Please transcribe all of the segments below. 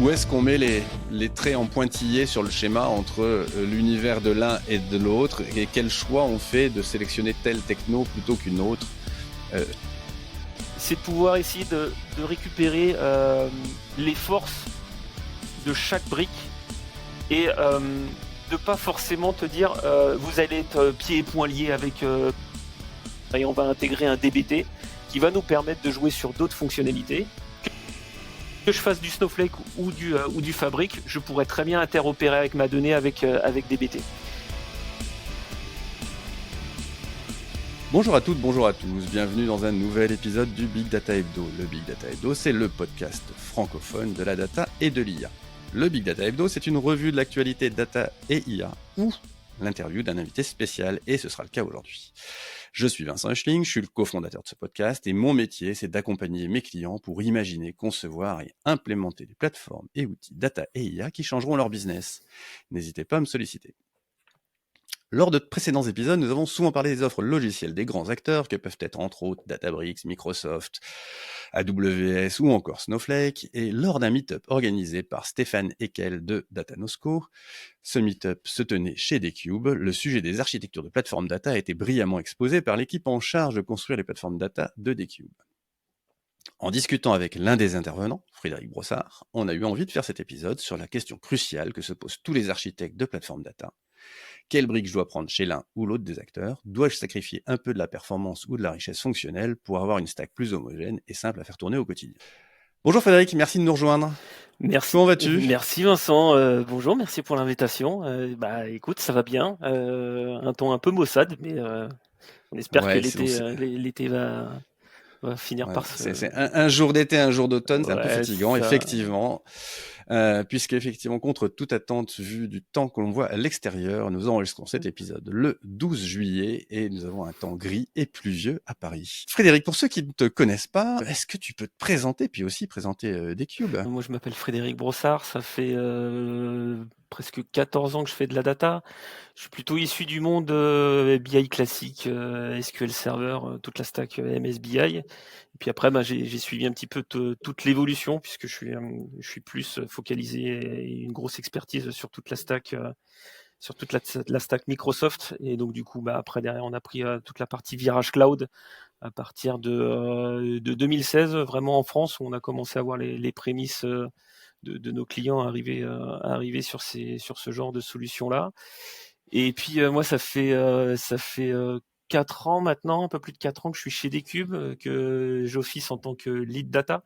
Où est-ce qu'on met les traits en pointillé sur le schéma entre l'univers de l'un et de l'autre, et quel choix on fait de sélectionner telle techno plutôt qu'une autre? C'est de pouvoir essayer de récupérer les forces de chaque brique et de pas forcément te dire vous allez être pieds et poings liés avec et on va intégrer un DBT qui va nous permettre de jouer sur d'autres fonctionnalités. Que je fasse du Snowflake ou du Fabric, je pourrais très bien interopérer avec ma donnée avec DBT. Bonjour à toutes, bonjour à tous, bienvenue dans un nouvel épisode du Big Data Hebdo. Le Big Data Hebdo, c'est le podcast francophone de la data et de l'IA. Le Big Data Hebdo, c'est une revue de l'actualité data et IA, ou l'interview d'un invité spécial, et ce sera le cas aujourd'hui. Je suis Vincent Huchling, je suis le cofondateur de ce podcast, et mon métier, c'est d'accompagner mes clients pour imaginer, concevoir et implémenter des plateformes et outils data et IA qui changeront leur business. N'hésitez pas à me solliciter. Lors de précédents épisodes, nous avons souvent parlé des offres logicielles des grands acteurs que peuvent être entre autres Databricks, Microsoft, AWS ou encore Snowflake. Et lors d'un meet-up organisé par Stéphane Eckel de Datanosco, ce meet-up se tenait chez Decube. Le sujet des architectures de plateformes data a été brillamment exposé par l'équipe en charge de construire les plateformes data de Decube. En discutant avec l'un des intervenants, Frédéric Brossard, on a eu envie de faire cet épisode sur la question cruciale que se posent tous les architectes de plateformes data. Quelle brique je dois prendre chez l'un ou l'autre des acteurs? Dois-je sacrifier un peu de la performance ou de la richesse fonctionnelle pour avoir une stack plus homogène et simple à faire tourner au quotidien? Bonjour Frédéric, merci de nous rejoindre. Merci. Comment vas-tu? Merci Vincent, bonjour, merci pour l'invitation. Écoute, ça va bien, un ton un peu maussade, mais on espère que l'été va finir par se... C'est un jour d'été, un jour d'automne, c'est un peu Ouais, fatigant, ça... effectivement. Puisque effectivement, contre toute attente, vu du temps que l'on voit à l'extérieur, nous enregistrons cet épisode le 12 juillet et nous avons un temps gris et pluvieux à Paris. Frédéric, pour ceux qui ne te connaissent pas, est-ce que tu peux te présenter, puis aussi présenter Decube? Moi, je m'appelle Frédéric Brossard, ça fait presque 14 ans que je fais de la data. Je suis plutôt issu du monde BI classique, SQL Server, toute la stack MSBI. Et puis après, j'ai suivi un petit peu toute l'évolution, puisque je suis plus focalisé et une grosse expertise sur toute la stack, la stack Microsoft. Et donc du coup, après derrière, on a pris toute la partie virage cloud à partir de 2016, vraiment en France, où on a commencé à voir les prémices de nos clients arriver sur ce genre de solution-là. Et puis moi, ça fait 4 ans maintenant, un peu plus de 4 ans que je suis chez Decube, que j'office en tant que lead data.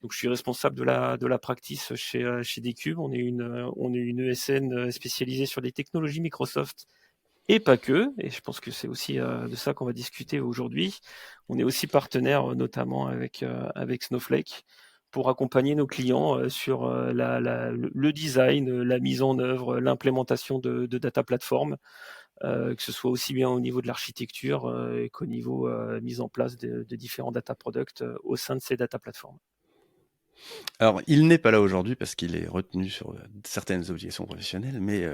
Donc je suis responsable de la practice chez Decube. On est une ESN spécialisée sur les technologies Microsoft et pas que. Et je pense que c'est aussi de ça qu'on va discuter aujourd'hui. On est aussi partenaire notamment avec Snowflake pour accompagner nos clients sur le design, la mise en œuvre, l'implémentation de data platform, que ce soit aussi bien au niveau de l'architecture qu'au niveau mise en place de différents data products au sein de ces data platforms. Alors, il n'est pas là aujourd'hui parce qu'il est retenu sur certaines obligations professionnelles, mais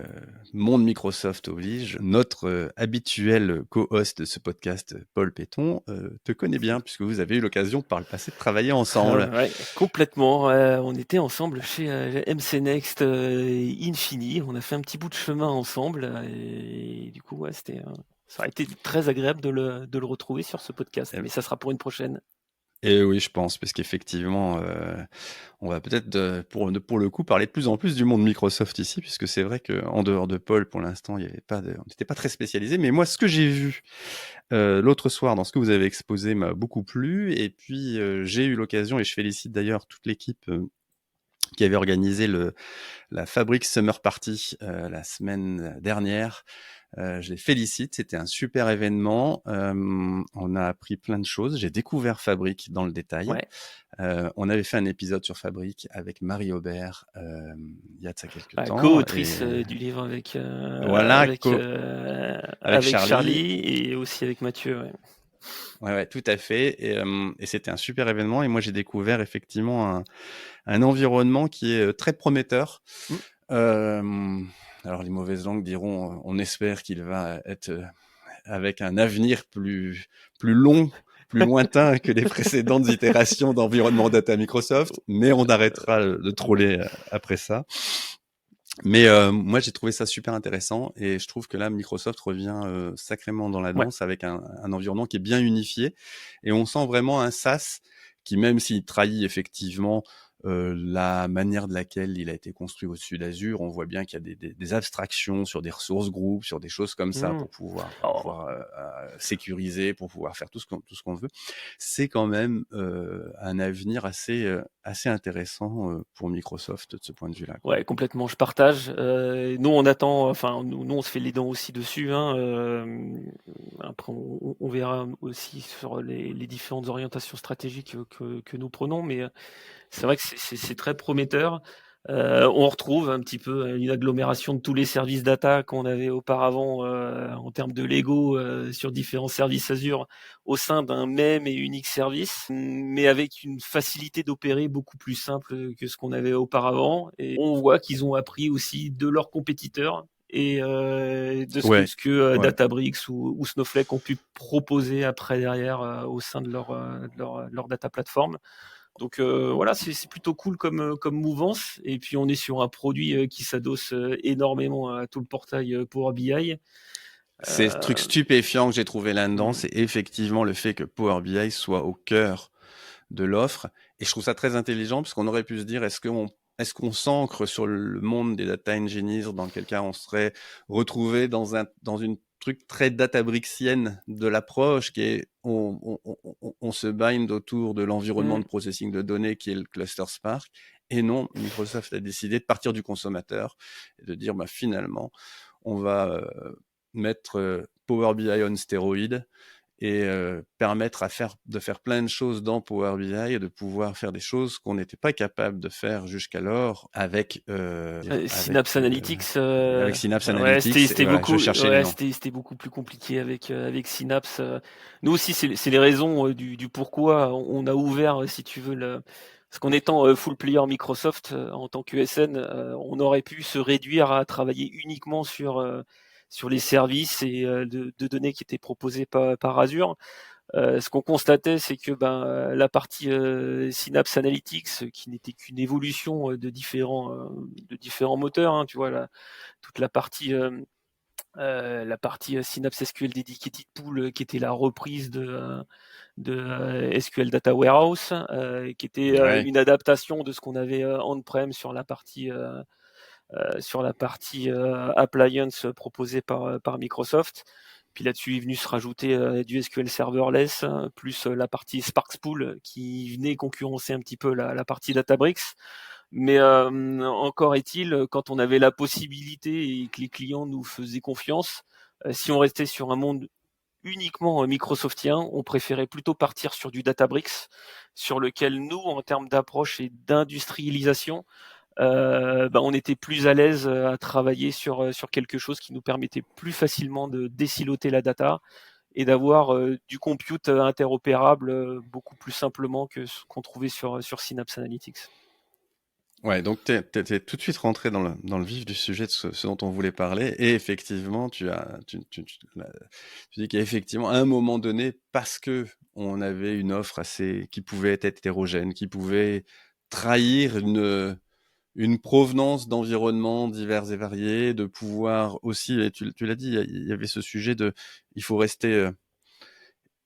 monde Microsoft oblige. Notre habituel co-host de ce podcast, Paul Péton, te connaît bien puisque vous avez eu l'occasion par le passé de travailler ensemble. Ouais, complètement. On était ensemble chez MC Next Infini. On a fait un petit bout de chemin ensemble et du coup, ouais, ça aurait été très agréable de le retrouver sur ce podcast, mais ça sera pour une prochaine. Et oui, je pense, parce qu'effectivement, on va peut-être, pour le coup, parler de plus en plus du monde Microsoft ici, puisque c'est vrai qu'en dehors de Paul, pour l'instant, on n'était pas très spécialisé. Mais moi, ce que j'ai vu l'autre soir dans ce que vous avez exposé m'a beaucoup plu. Et puis, j'ai eu l'occasion, et je félicite d'ailleurs toute l'équipe qui avait organisé la Fabric Summer Party la semaine dernière. Je les félicite, c'était un super événement. On a appris plein de choses. J'ai découvert Fabric dans le détail. Ouais. On avait fait un épisode sur Fabric avec Marie Aubert il y a de ça quelques temps. Co-autrice du livre avec Charlie et aussi avec Mathieu. Ouais, tout à fait. Et c'était un super événement. Et moi, j'ai découvert effectivement un environnement qui est très prometteur. Alors, les mauvaises langues diront, on espère qu'il va être avec un avenir plus long plus lointain que les précédentes itérations d'environnement data Microsoft, mais on arrêtera de troller après ça. Mais moi, j'ai trouvé ça super intéressant et je trouve que là, Microsoft revient sacrément dans la Ouais. danse avec un environnement qui est bien unifié et on sent vraiment un SaaS qui, même s'il trahit effectivement la manière de laquelle il a été construit au-dessus d'Azure, on voit bien qu'il y a des abstractions sur des ressources groupes, sur des choses comme ça pour pouvoir sécuriser, pour pouvoir faire tout ce qu'on veut. C'est quand même un avenir assez intéressant pour Microsoft de ce point de vue-là. Ouais, complètement, je partage. Nous, on attend, enfin, nous, on se fait les dents aussi dessus. Hein. Après, on verra aussi sur les différentes orientations stratégiques que nous prenons, mais c'est vrai que c'est très prometteur. On retrouve un petit peu une agglomération de tous les services data qu'on avait auparavant en termes de Lego sur différents services Azure au sein d'un même et unique service, mais avec une facilité d'opérer beaucoup plus simple que ce qu'on avait auparavant. Et on voit qu'ils ont appris aussi de leurs compétiteurs et de ce que Databricks ou Snowflake ont pu proposer après derrière au sein de leur data platform. Donc voilà, c'est plutôt cool comme mouvance. Et puis on est sur un produit qui s'adosse énormément à tout le portail Power BI. C'est le truc stupéfiant que j'ai trouvé là-dedans, c'est effectivement le fait que Power BI soit au cœur de l'offre. Et je trouve ça très intelligent parce qu'on aurait pu se dire, est-ce qu'on s'ancre sur le monde des data engineers, dans quel cas on serait retrouvé dans une truc très databricksienne de l'approche qui est on se bind autour de l'environnement de processing de données qui est le cluster Spark. Et non, Microsoft a décidé de partir du consommateur et de dire finalement on va mettre Power BI on stéroïdes et permettre de faire plein de choses dans Power BI et de pouvoir faire des choses qu'on n'était pas capable de faire jusqu'alors avec Synapse Analytics. Avec Synapse Analytics. C'était beaucoup plus compliqué avec Synapse. Nous aussi, c'est les raisons du pourquoi on a ouvert, si tu veux, parce qu'en étant full player Microsoft en tant qu'ESN, on aurait pu se réduire à travailler uniquement sur les services et de données qui étaient proposés par Azure. Ce qu'on constatait, c'est que la partie Synapse Analytics, qui n'était qu'une évolution de différents moteurs, hein, tu vois, toute la partie Synapse SQL Dedicated Pool, qui était la reprise de SQL Data Warehouse, qui était une adaptation de ce qu'on avait on-prem sur la partie appliance proposée par Microsoft. Puis là-dessus est venu se rajouter du SQL serverless, plus la partie Sparkspool qui venait concurrencer un petit peu la partie Databricks. Mais encore est-il, quand on avait la possibilité et que les clients nous faisaient confiance, si on restait sur un monde uniquement microsoftien, on préférait plutôt partir sur du Databricks, sur lequel nous, en termes d'approche et d'industrialisation, on était plus à l'aise à travailler sur quelque chose qui nous permettait plus facilement de désiloter la data et d'avoir du compute interopérable beaucoup plus simplement que ce qu'on trouvait sur Synapse Analytics. Ouais, donc t'es tout de suite rentré dans le vif du sujet de ce dont on voulait parler, et effectivement, tu dis qu'à effectivement, à un moment donné, parce que on avait une offre qui pouvait être hétérogène, qui pouvait trahir une provenance d'environnements divers et variés, de pouvoir aussi, et tu l'as dit, il y avait ce sujet il faut rester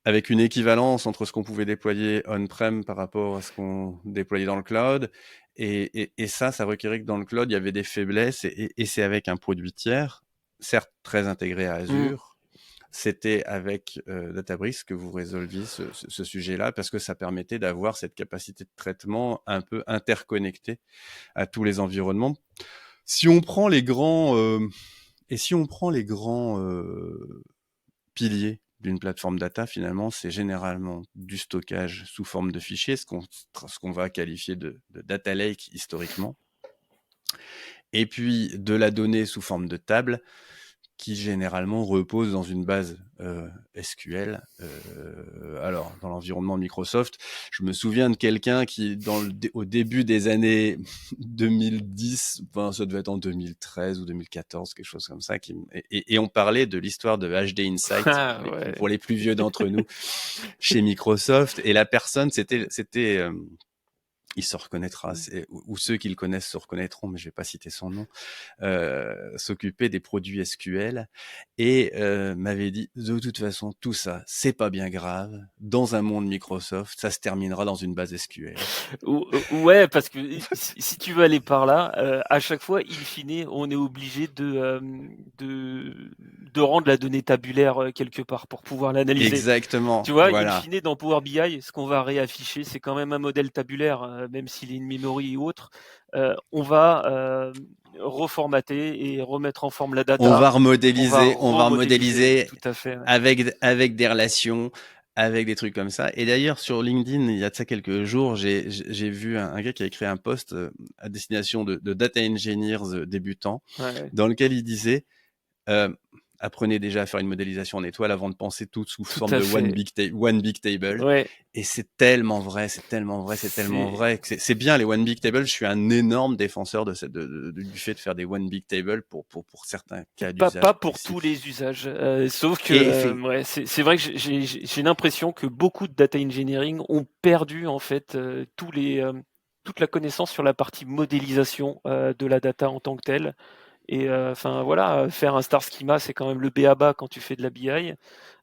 avec une équivalence entre ce qu'on pouvait déployer on-prem par rapport à ce qu'on déployait dans le cloud. Et ça requérait que dans le cloud, il y avait des faiblesses, et c'est avec un produit tiers, certes très intégré à Azure. C'était avec Databricks que vous résolviez ce sujet-là, parce que ça permettait d'avoir cette capacité de traitement un peu interconnectée à tous les environnements. Si on prend les grands piliers d'une plateforme data, finalement, c'est généralement du stockage sous forme de fichiers, ce qu'on va qualifier de data lake historiquement, et puis de la donnée sous forme de table, qui généralement repose dans une base SQL. Alors, dans l'environnement Microsoft, je me souviens de quelqu'un qui, au début des années 2010, enfin, ça devait être en 2013 ou 2014, quelque chose comme ça, et on parlait de l'histoire de HD Insight Ah, ouais. pour les plus vieux d'entre nous chez Microsoft, et la personne, c'était il se reconnaîtra, ou ceux qui le connaissent se reconnaîtront, mais je vais pas citer son nom, s'occuper des produits SQL et m'avait dit de toute façon tout ça c'est pas bien grave, dans un monde Microsoft ça se terminera dans une base SQL. Ouais, parce que si tu veux aller par là, à chaque fois, in fine, on est obligé de rendre la donnée tabulaire quelque part pour pouvoir l'analyser. Exactement, Tu vois, in voilà. fine, dans Power BI, ce qu'on va réafficher, c'est quand même un modèle tabulaire, même s'il est in memory ou autre. On va reformater et remettre en forme la data. On va remodéliser, Tout à fait. avec des relations, avec des trucs comme ça. Et d'ailleurs, sur LinkedIn, il y a de ça quelques jours, j'ai vu un gars qui a écrit un post à destination de data engineers débutants, Ouais. dans lequel il disait apprenez déjà à faire une modélisation en étoile avant de penser tout sous forme de one big table. Ouais. Et c'est tellement vrai, c'est tellement vrai que c'est bien les one big table. Je suis un énorme défenseur du fait de faire des one big table pour certains cas d'usage. Pas pour tous les usages, sauf que ouais, c'est vrai que j'ai l'impression que beaucoup de data engineering ont perdu en fait toute la connaissance sur la partie modélisation de la data en tant que telle. Et enfin voilà, faire un star schema, c'est quand même le b.a.-ba quand tu fais de la BI.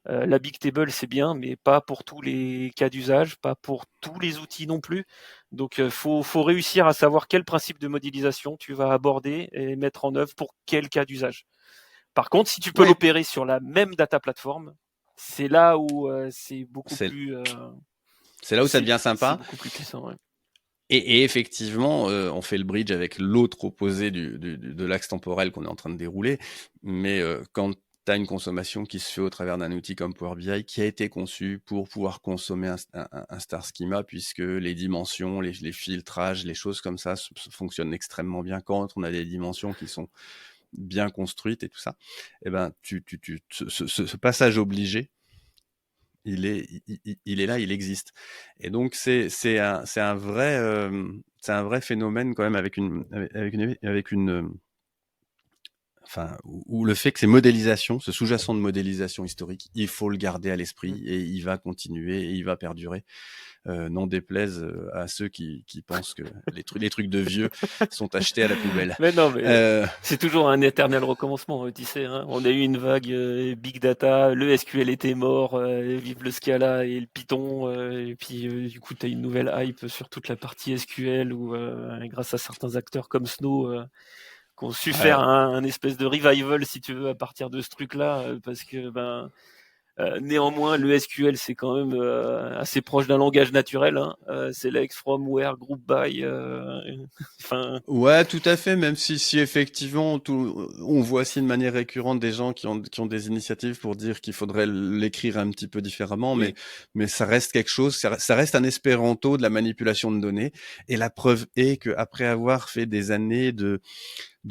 La big table, c'est bien, mais pas pour tous les cas d'usage, pas pour tous les outils non plus. Donc faut réussir à savoir quel principe de modélisation tu vas aborder et mettre en œuvre pour quel cas d'usage. Par contre, si tu peux l'opérer sur la même data plateforme, c'est là où c'est beaucoup plus. C'est là où ça devient sympa. C'est beaucoup plus puissant. Ouais. Et effectivement, on fait le bridge avec l'autre opposé de l'axe temporel qu'on est en train de dérouler. Mais quand tu as une consommation qui se fait au travers d'un outil comme Power BI qui a été conçu pour pouvoir consommer un star schema, puisque les dimensions, les filtrages, les choses comme ça fonctionnent extrêmement bien quand on a des dimensions qui sont bien construites et tout ça, et ben ce passage obligé, il est là, il existe. Et donc c'est un vrai phénomène quand même avec une enfin, où le fait que ces modélisations, ce sous-jacent de modélisation historique, il faut le garder à l'esprit et il va continuer et il va perdurer. N'en déplaise à ceux qui pensent que les trucs de vieux sont achetés à la poubelle. Mais non, mais c'est toujours un éternel recommencement, tu sais. Hein. On a eu une vague big data, le SQL était mort, vive le Scala et le Python, et puis du coup, tu as une nouvelle hype sur toute la partie SQL où, grâce à certains acteurs comme Snow, qui ont su faire un espèce de revival, si tu veux, à partir de ce truc-là, parce que néanmoins, le SQL, c'est quand même assez proche d'un langage naturel. Hein. Select, from, where, group by. Enfin. Ouais, tout à fait. Même si effectivement, on voit aussi de manière récurrente des gens qui ont des initiatives pour dire qu'il faudrait l'écrire un petit peu différemment, Oui. mais ça reste quelque chose. Ça reste un espéranto de la manipulation de données. Et la preuve est que après avoir fait des années de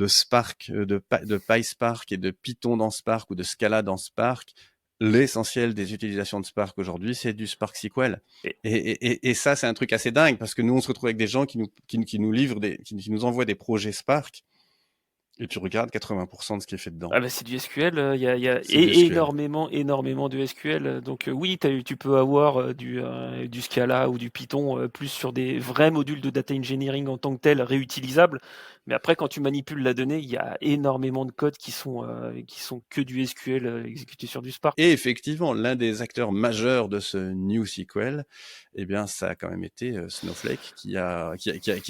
Spark, de PySpark et de Python dans Spark ou de Scala dans Spark, l'essentiel des utilisations de Spark aujourd'hui, c'est du Spark SQL. Et ça, c'est un truc assez dingue parce que nous, on se retrouve avec des gens qui nous livrent qui nous envoient des projets Spark. Et tu regardes 80% de ce qui est fait dedans. Ah bah c'est du SQL, il y a énormément de SQL. Donc oui, tu peux avoir du Scala ou du Python plus sur des vrais modules de data engineering en tant que tel réutilisables. Mais après, quand tu manipules la donnée, il y a énormément de codes qui sont que du SQL exécuté sur du Spark. Et effectivement, l'un des acteurs majeurs de ce New SQL, eh bien, ça a quand même été Snowflake qui a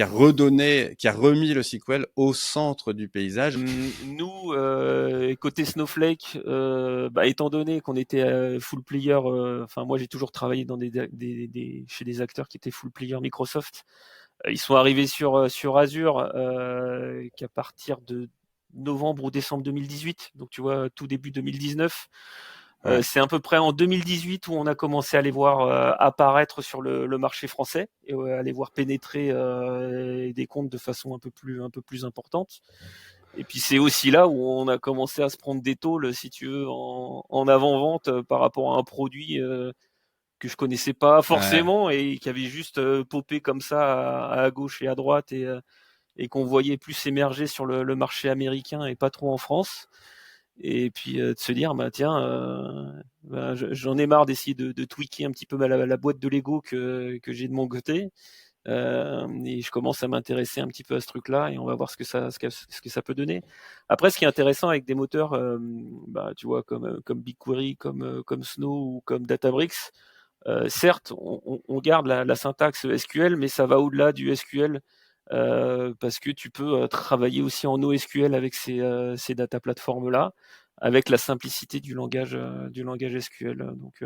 remis le SQL au centre du paysage. Nous, côté Snowflake, étant donné qu'on était full player, enfin moi j'ai toujours travaillé dans chez des acteurs qui étaient full player Microsoft. Ils sont arrivés sur Azure qu'à partir de novembre ou décembre 2018, donc tu vois tout début 2019. Ouais. C'est à peu près en 2018 où on a commencé à les voir apparaître sur le marché français et à les voir pénétrer des comptes de façon un peu plus importante. Et puis c'est aussi là où on a commencé à se prendre des tôles, si tu veux, en avant-vente par rapport à un produit que je connaissais pas Ouais. forcément et qui avait juste popé comme ça à gauche et à droite et qu'on voyait plus émerger sur le marché américain et pas trop en France. Et puis de se dire, bah tiens, j'en ai marre d'essayer de tweaker un petit peu la boîte de Lego que j'ai de mon côté. Et je commence à m'intéresser un petit peu à ce truc-là et on va voir ce que ça peut donner. Après, ce qui est intéressant avec des moteurs, bah, tu vois, comme BigQuery, comme Snow ou comme Databricks, certes, on garde la syntaxe SQL, mais ça va au-delà du SQL parce que tu peux travailler aussi en NoSQL avec ces data plateformes-là, avec la simplicité du langage SQL. Donc,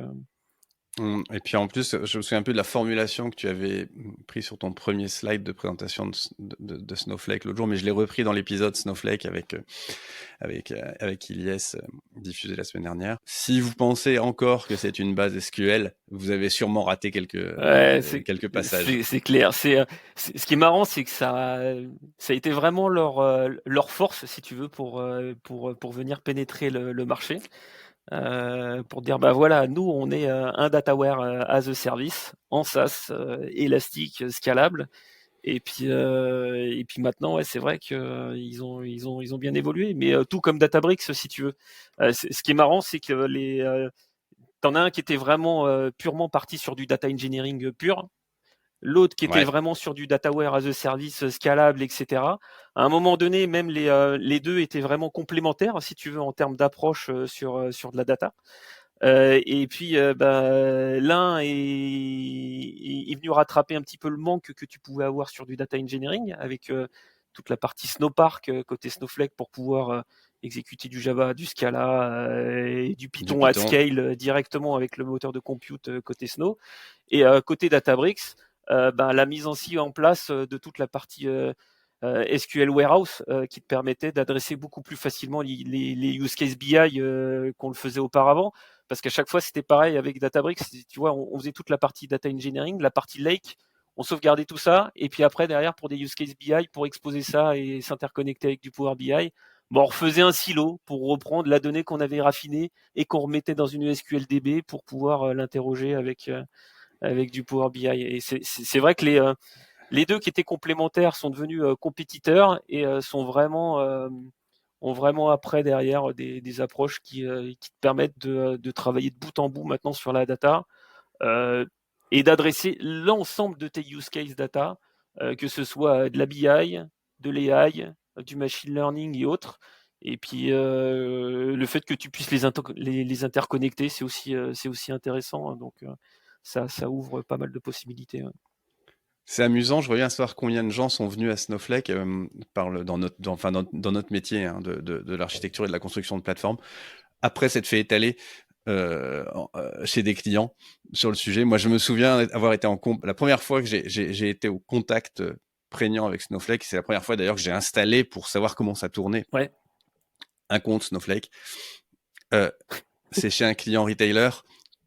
Et puis en plus, je me souviens un peu de la formulation que tu avais pris sur ton premier slide de présentation de Snowflake l'autre jour, mais je l'ai repris dans l'épisode Snowflake avec Ilyes diffusé la semaine dernière. Si vous pensez encore que c'est une base SQL, vous avez sûrement raté ouais, quelques passages. c'est clair. Ce qui est marrant, c'est que ça a été vraiment leur force, si tu veux, pour venir pénétrer le marché. Pour dire bah voilà, nous on est un dataware as a service en SaaS, élastique, scalable. Et puis maintenant, ouais, c'est vrai que ils ont bien évolué, mais tout comme Databricks, si tu veux. Ce qui est marrant, c'est que t'en as un qui était vraiment purement parti sur du data engineering pur, l'autre qui était Ouais. vraiment sur du dataware as a service scalable, etc. À un moment donné, même les deux étaient vraiment complémentaires, si tu veux, en termes d'approche sur de la data. Et puis, l'un est venu rattraper un petit peu le manque que tu pouvais avoir sur du data engineering avec toute la partie Snowpark côté Snowflake pour pouvoir exécuter du Java, du Scala et du Du Python at Python. scale directement avec le moteur de compute côté Snow. Et côté Databricks, la mise en place de toute la partie SQL Warehouse qui te permettait d'adresser beaucoup plus facilement les use case BI qu'on le faisait auparavant. Parce qu'à chaque fois, c'était pareil avec Databricks. Tu vois, on faisait toute la partie data engineering, la partie lake, on sauvegardait tout ça. Et puis après, derrière, pour des use case BI, pour exposer ça et s'interconnecter avec du Power BI, bon, on refaisait un silo pour reprendre la donnée qu'on avait raffinée et qu'on remettait dans une SQL DB pour pouvoir l'interroger avec du Power BI. Et c'est vrai que les deux qui étaient complémentaires sont devenus compétiteurs et ont vraiment après derrière des approches qui te permettent de travailler de bout en bout maintenant sur la data euh, et d'adresser l'ensemble de tes use case data, que ce soit de la BI, de l'AI, du machine learning et autres. Et puis le fait que tu puisses les interconnecter, c'est aussi intéressant. Hein. Donc ça ouvre pas mal de possibilités. Ouais. C'est amusant, je reviens à savoir combien de gens sont venus à Snowflake dans notre métier de l'architecture et de la construction de plateformes. Après s'être fait étaler chez des clients sur le sujet. Moi, je me souviens avoir été la première fois que j'ai été au contact prégnant avec Snowflake, c'est la première fois d'ailleurs que j'ai installé pour savoir comment ça tournait Ouais. un compte Snowflake. C'est chez un client retailer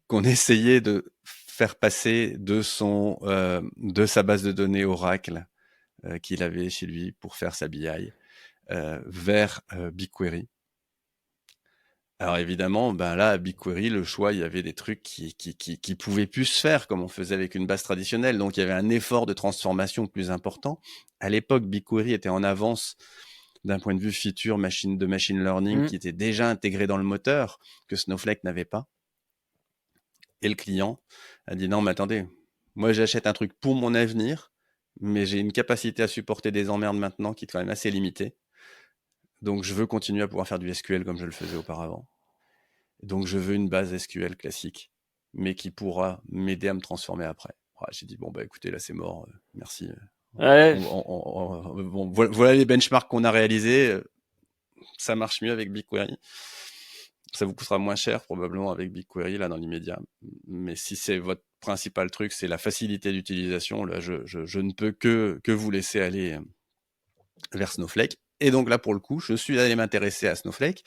qu'on essayait de faire passer de sa base de données Oracle qu'il avait chez lui pour faire sa BI vers BigQuery. Alors évidemment, ben là, à BigQuery, le choix, il y avait des trucs qui pouvaient plus se faire comme on faisait avec une base traditionnelle. Donc il y avait un effort de transformation plus important. À l'époque, BigQuery était en avance d'un point de vue feature de machine learning qui était déjà intégré dans le moteur que Snowflake n'avait pas. Et le client a dit non, mais attendez, moi j'achète un truc pour mon avenir, mais j'ai une capacité à supporter des emmerdes maintenant qui est quand même assez limitée. Donc je veux continuer à pouvoir faire du SQL comme je le faisais auparavant. Donc je veux une base SQL classique, mais qui pourra m'aider à me transformer après. Ouais, j'ai dit bon bah écoutez là c'est mort, merci. Ouais. Bon, voilà les benchmarks qu'on a réalisés. Ça marche mieux avec BigQuery. Ça vous coûtera moins cher probablement avec BigQuery là dans l'immédiat. Mais si c'est votre principal truc, c'est la facilité d'utilisation, là je ne peux que vous laisser aller vers Snowflake. Et donc là, pour le coup, je suis allé m'intéresser à Snowflake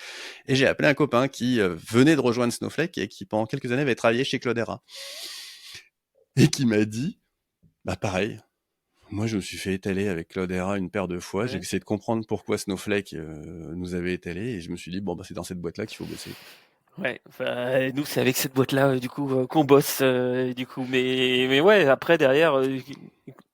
et j'ai appelé un copain qui venait de rejoindre Snowflake et qui, pendant quelques années, avait travaillé chez Cloudera. Et qui m'a dit, bah pareil, Moi, je me suis fait étaler avec Cloudera une paire de fois. J'ai Ouais. essayé de comprendre pourquoi Snowflake nous avait étalé et je me suis dit, bon, bah, c'est dans cette boîte-là qu'il faut bosser. Ouais, enfin, nous c'est avec cette boîte-là du coup qu'on bosse du coup, mais ouais, après derrière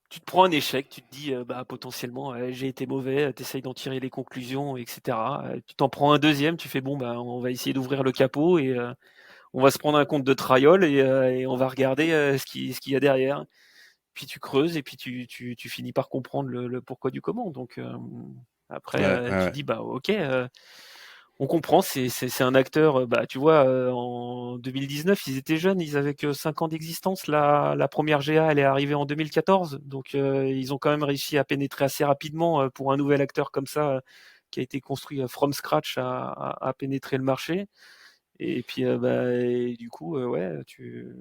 tu te prends un échec, tu te dis bah potentiellement j'ai été mauvais, t'essayes d'en tirer les conclusions, etc. Tu t'en prends un deuxième, tu fais bon bah on va essayer d'ouvrir le capot et on va se prendre un compte de trial et on va regarder ce qu'il y a derrière. Puis tu creuses et puis tu finis par comprendre le pourquoi du comment. Donc après Ouais, ouais, tu ouais. dis bah ok. On comprend, c'est un acteur, bah, tu vois, en 2019, ils étaient jeunes, ils avaient que 5 ans d'existence. La première GA, elle est arrivée en 2014, donc ils ont quand même réussi à pénétrer assez rapidement pour un nouvel acteur comme ça, qui a été construit from scratch à pénétrer le marché. Et puis, bah, et du coup, ouais, tu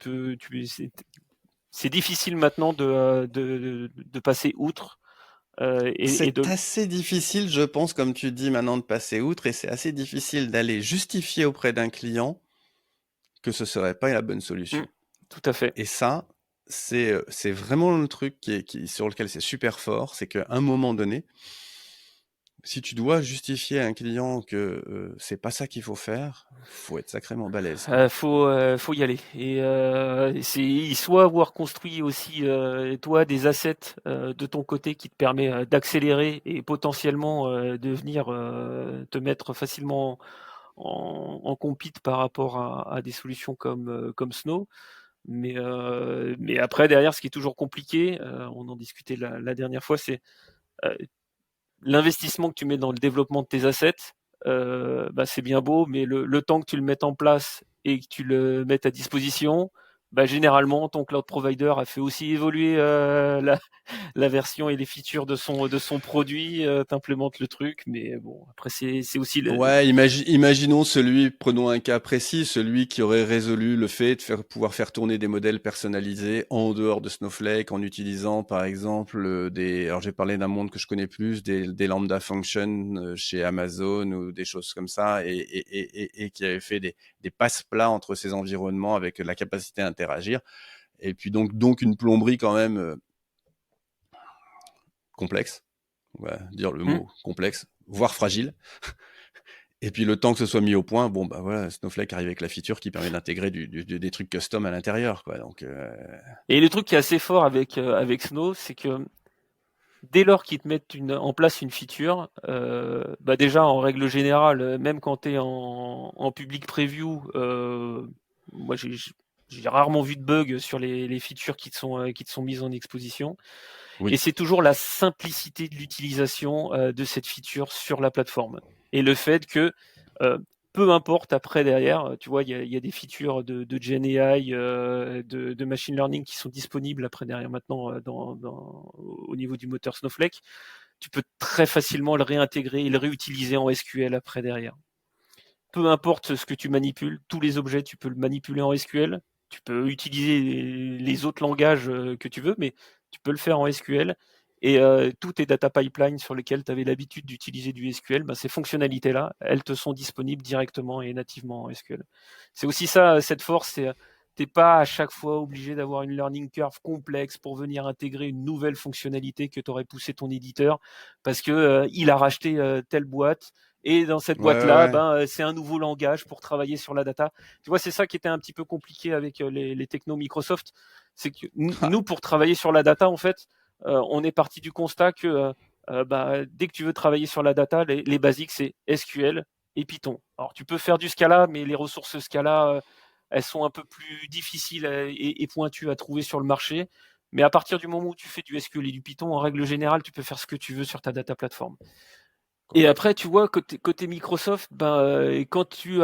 peux, c'est difficile maintenant de passer outre et C'est de. assez difficile, je pense, comme tu dis maintenant, de passer outre et c'est assez difficile d'aller justifier auprès d'un client que ce serait pas la bonne Hmm, solution. tout à fait. Et ça, c'est vraiment le truc sur lequel c'est super fort, c'est qu'à un moment donné, si tu dois justifier à un client que c'est pas ça qu'il faut faire, faut être sacrément balèze, quoi. Faut y aller et c'est soit avoir construit aussi toi des assets de ton côté qui te permet d'accélérer et potentiellement de venir te mettre facilement en compete par rapport à des solutions comme Snow. Mais après derrière, ce qui est toujours compliqué, on en discutait la dernière fois, c'est euh, l'investissement que tu mets dans le développement de tes assets, bah, c'est bien beau, mais le temps que tu le mettes en place et que tu le mettes à disposition, bah, généralement, ton cloud provider a fait aussi évoluer la version et les features de son produit, t'implémentes le truc, mais bon, après, c'est aussi Ouais, imaginons prenons un cas précis, celui qui aurait résolu le fait de pouvoir faire tourner des modèles personnalisés en dehors de Snowflake en utilisant par exemple alors j'ai parlé d'un monde que je connais plus, des lambda functions chez Amazon ou des choses comme ça et qui avait fait des passe-plats entre ces environnements avec la capacité à interagir. Et puis donc une plomberie quand même complexe, on va dire le Hmm. mot complexe, voire fragile. Et puis le temps que ce soit mis au point, bon bah voilà, Snowflake arrive avec la feature qui permet d'intégrer des trucs custom à l'intérieur, quoi. Donc Et le truc qui est assez fort avec Snow, c'est que dès lors qu'ils te mettent en place une feature, bah déjà en règle générale, même quand tu es en public preview, moi j'ai rarement vu de bug sur les features qui te sont mises en exposition. Et oui, c'est toujours la simplicité de l'utilisation de cette feature sur la plateforme. Et le fait que euh, peu importe après derrière, tu vois, il y a des features de Gen AI, de machine learning qui sont disponibles après derrière maintenant au niveau du moteur Snowflake. Tu peux très facilement le réintégrer et le réutiliser en SQL après derrière. Peu importe ce que tu manipules, tous les objets, tu peux le manipuler en SQL. Tu peux utiliser les autres langages que tu veux, mais tu peux le faire en SQL. Et tous tes data pipelines sur lesquels tu avais l'habitude d'utiliser du SQL, bah, ces fonctionnalités-là, elles te sont disponibles directement et nativement en SQL. C'est aussi ça, cette force, c'est t'es pas à chaque fois obligé d'avoir une learning curve complexe pour venir intégrer une nouvelle fonctionnalité que t'aurais poussé ton éditeur parce que il a racheté telle boîte et dans cette ouais, ouais, boîte-là, ouais. ben, c'est un nouveau langage pour travailler sur la data. Tu vois, c'est ça qui était un petit peu compliqué avec les technos Microsoft. C'est que nous, pour travailler sur la data, en fait, on est parti du constat que bah, dès que tu veux travailler sur la data, les basiques, c'est SQL et Python. Alors, tu peux faire du Scala, mais les ressources Scala, elles sont un peu plus difficiles et pointues à trouver sur le marché. Mais à partir du moment où tu fais du SQL et du Python, en règle générale, tu peux faire ce que tu veux sur ta data plateforme. Et après, tu vois, côté Microsoft, ben, quand tu